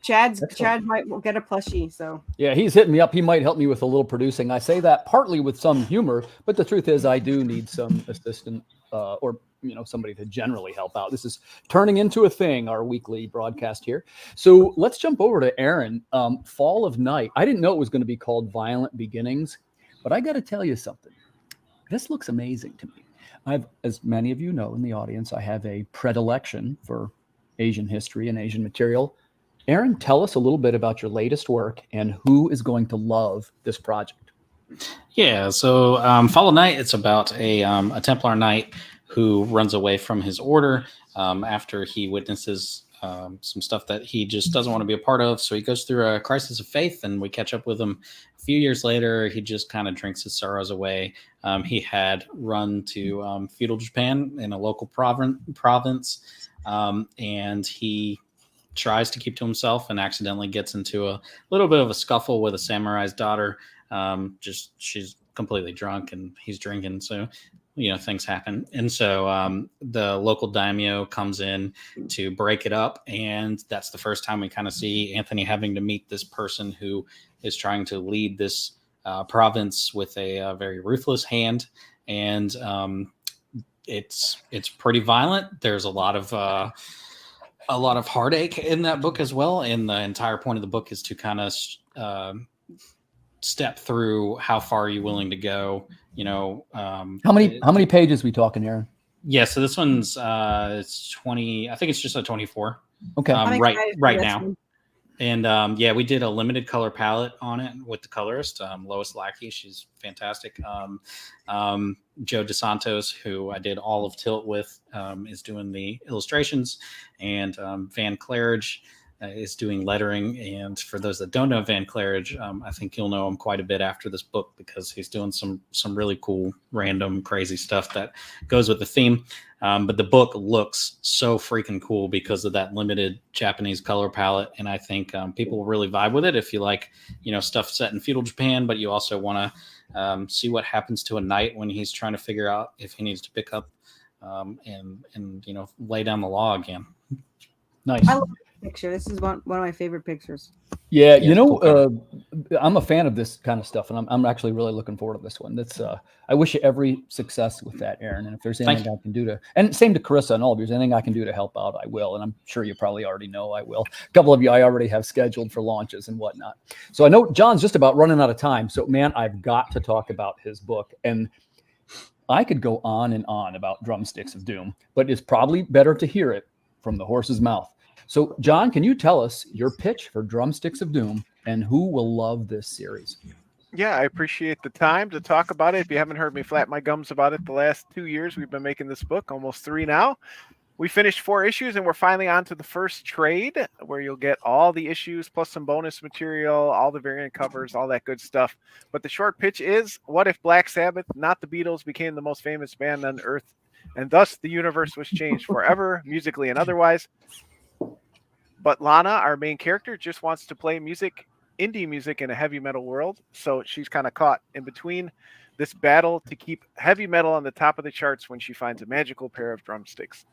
Chad might get a plushie. So yeah, he's hitting me up. He might help me with a little producing. I say that partly with some humor, but the truth is I do need some assistant or somebody to generally help out. This is turning into a thing, our weekly broadcast here. So let's jump over to Aaron. Fall of Night. I didn't know it was going to be called Violent Beginnings, but I got to tell you something. This looks amazing to me. As many of you know in the audience, I have a predilection for Asian history and Asian material. Aaron, tell us a little bit about your latest work and who is going to love this project. Yeah, so Fall of Night, it's about a Templar knight who runs away from his order after he witnesses some stuff that he just doesn't want to be a part of. So he goes through a crisis of faith, and we catch up with him a few years later. He just kind of drinks his sorrows away. He had run to feudal Japan in a local province, and he tries to keep to himself and accidentally gets into a little bit of a scuffle with a samurai's daughter. She's completely drunk and he's drinking, so things happen. And so the local daimyo comes in to break it up, and that's the first time we kind of see Anthony having to meet this person who is trying to lead this province with a very ruthless hand. And it's pretty violent. There's a lot of heartache in that book as well, and the entire point of the book is to kind of step through how far are you willing to go. How many pages we talking, Aaron? Yeah, so this one's it's 20. I think it's just a 24. Okay, right now. And we did a limited color palette on it with the colorist Lois Lackey. She's fantastic. Joe DeSantos, who I did all of Tilt with, is doing the illustrations, and Van Claridge is doing lettering. And for those that don't know Van Claridge, I think you'll know him quite a bit after this book because he's doing some really cool, random, crazy stuff that goes with the theme. But the book looks so freaking cool because of that limited Japanese color palette. And I think people will really vibe with it if you like, stuff set in feudal Japan, but you also want to see what happens to a knight when he's trying to figure out if he needs to pick up and lay down the law again. Nice. I love this picture. This is one of my favorite pictures. Yeah, Yeah, cool I'm a fan of this kind of stuff, and I'm actually really looking forward to this one. That's I wish you every success with that, Aaron. And if there's anything I can do to, and same to Corissa and all of you, anything I can do to help out, I will. And I'm sure you probably already know I will. A couple of you I already have scheduled for launches and whatnot. So I know John's just about running out of time. So man, I've got to talk about his book, and I could go on and on about Drumsticks of Doom, but it's probably better to hear it from the horse's mouth. So, John, can you tell us your pitch for Drumsticks of Doom and who will love this series? Yeah, I appreciate the time to talk about it. If you haven't heard me flap my gums about it the last 2 years, we've been making this book, almost 3 now. We finished 4 issues, and we're finally on to the first trade, where you'll get all the issues plus some bonus material, all the variant covers, all that good stuff. But the short pitch is, what if Black Sabbath, not the Beatles, became the most famous band on Earth, and thus the universe was changed forever, musically and otherwise? But Lana, our main character, just wants to play music, indie music in a heavy metal world. So she's kind of caught in between this battle to keep heavy metal on the top of the charts when she finds a magical pair of drumsticks.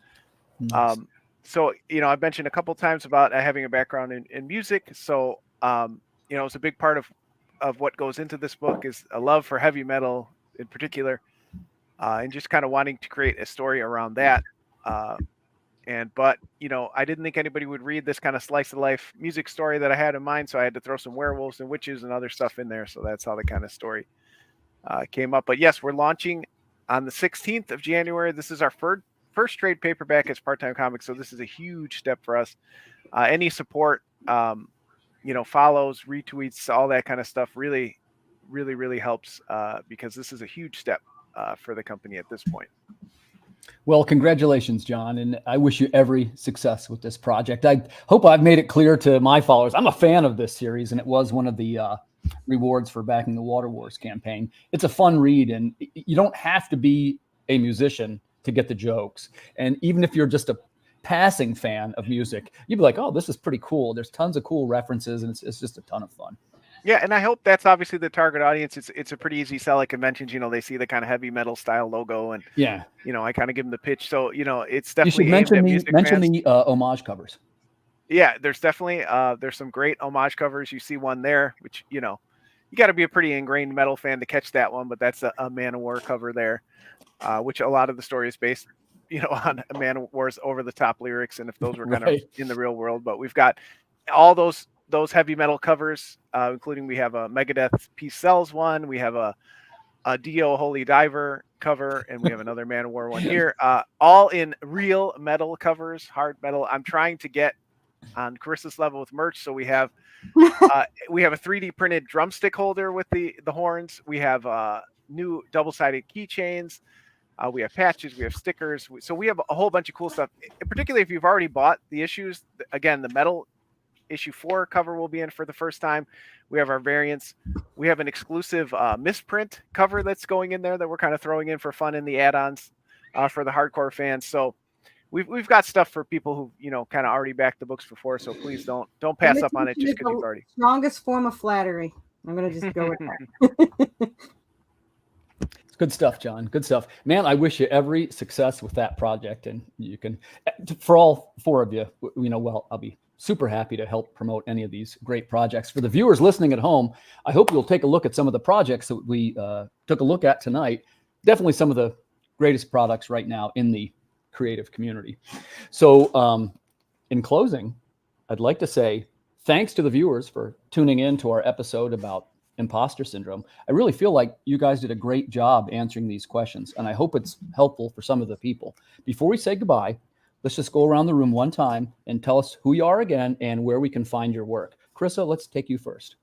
Nice. So, I've mentioned a couple times about having a background in music. So, it's a big part of what goes into this book is a love for heavy metal in particular, and just kind of wanting to create a story around that. But I didn't think anybody would read this kind of slice of life music story that I had in mind. So I had to throw some werewolves and witches and other stuff in there. So that's how the kind of story came up. But yes, we're launching on the 16th of January. This is our first trade paperback as Part-Time Comics. So this is a huge step for us. Any support, follows, retweets, all that kind of stuff really, really, really helps because this is a huge step for the company at this point. Well, congratulations, John, and I wish you every success with this project. I hope I've made it clear to my followers. I'm a fan of this series, and it was one of the rewards for backing the Water Wars campaign. It's a fun read, and you don't have to be a musician to get the jokes. And even if you're just a passing fan of music, you'd be like, oh, this is pretty cool. There's tons of cool references, and it's just a ton of fun. Yeah, and I hope that's obviously the target audience. It's a pretty easy sell at conventions. They see the kind of heavy metal style logo, and I kind of give them the pitch. So it's definitely you should mention the homage covers. Yeah, there's definitely there's some great homage covers. You see one there, which you got to be a pretty ingrained metal fan to catch that one. But that's a Manowar cover there, which a lot of the story is based, on Manowar's over the top lyrics, and if those were kind of in the real world. But we've got all those heavy metal covers, including we have a Megadeth Peace Sells one, we have a Dio Holy Diver cover, and we have another Manowar one here, all in real metal covers, hard metal. I'm trying to get on Carissa's level with merch, so we have a 3D printed drumstick holder with the horns. We have new double-sided keychains. We have patches, we have stickers. So we have a whole bunch of cool stuff, particularly if you've already bought the issues. Again, the metal issue 4 cover will be in for the first time. We have our variants. We have an exclusive misprint cover that's going in there that we're kind of throwing in for fun in the add-ons for the hardcore fans. So we've got stuff for people who kind of already backed the books before. So please don't pass up on it just because you've already. Strongest form of flattery. I'm gonna just go with that. It's good stuff, John. Good stuff, man. I wish you every success with that project, and you can, for all 4 of you, I'll be super happy to help promote any of these great projects. For the viewers listening at home, I hope you'll take a look at some of the projects that we took a look at tonight. Definitely some of the greatest products right now in the creative community. So in closing, I'd like to say thanks to the viewers for tuning in to our episode about imposter syndrome. I really feel like you guys did a great job answering these questions, and I hope it's helpful for some of the people. Before we say goodbye, let's just go around the room one time and tell us who you are again and where we can find your work. Corissa, let's take you first.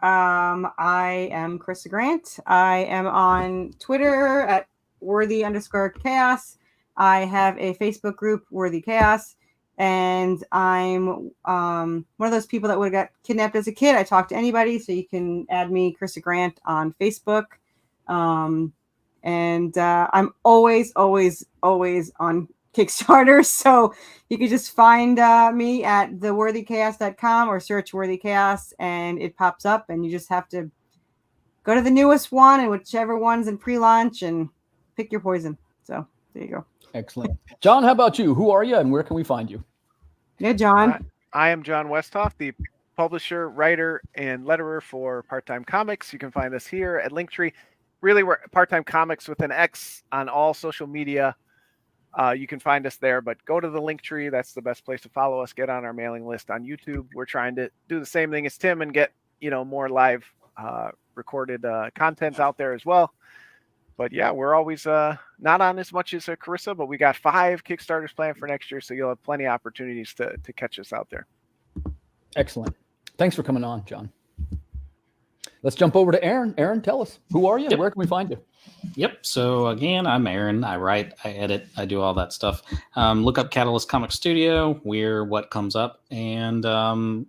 I am Corissa Grant. I am on Twitter at worthy_chaos. I have a Facebook group, Worthy Chaos, and I'm one of those people that would have got kidnapped as a kid. I talk to anybody, so you can add me, Corissa Grant, on Facebook. And I'm always on Kickstarter, so you can just find me at theworthychaos.com or search Worthy Chaos, and it pops up, and you just have to go to the newest one and whichever one's in pre-launch and pick your poison. So there you go. Excellent. Jon, how about you? Who are you and where can we find you? Yeah, Jon. I am Jon Westhoff, the publisher, writer, and letterer for Part-Time Comics. You can find us here at Linktree. Really, we're Part-Time Comics with an X on all social media. You can find us there, but go to the Linktree. That's the best place to follow us. Get on our mailing list on YouTube. We're trying to do the same thing as Tim and get more live recorded content out there as well. But yeah, we're always not on as much as Corissa, but we got 5 Kickstarters planned for next year, so you'll have plenty of opportunities to catch us out there. Excellent. Thanks for coming on, Jon. Let's jump over to Aaron. Aaron, tell us, who are you? Yep. Where can we find you? Yep. So again, I'm Aaron. I write, I edit, I do all that stuff. Look up Catalyst Comic Studio. We're what comes up. And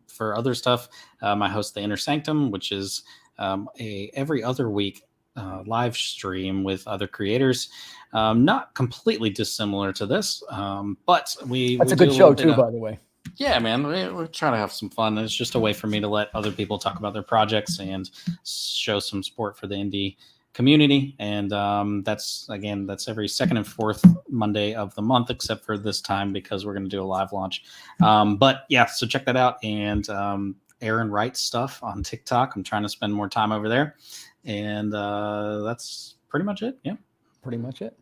for other stuff, I host the Inner Sanctum, which is a every other week live stream with other creators. Not completely dissimilar to this, but That's a good show too, by the way. Yeah, man, we're trying to have some fun. It's just a way for me to let other people talk about their projects and show some support for the indie community. And that's every second and fourth Monday of the month, except for this time because we're going to do a live launch. But yeah, so check that out. And Aaron writes stuff on TikTok. I'm trying to spend more time over there. And that's pretty much it. Yeah. Pretty much it.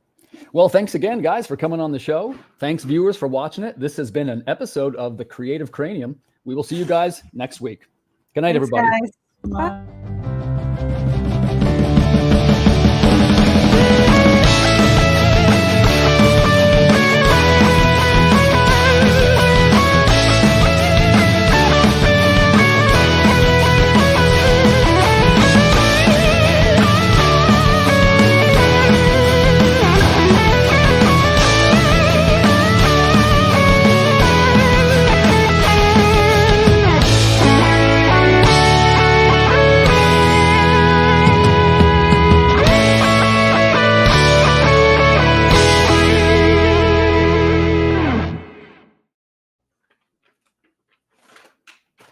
Well, thanks again, guys, for coming on the show. Thanks, viewers, for watching it. This has been an episode of The Creative Cranium. We will see you guys next week. Good night, everybody. Guys. Bye.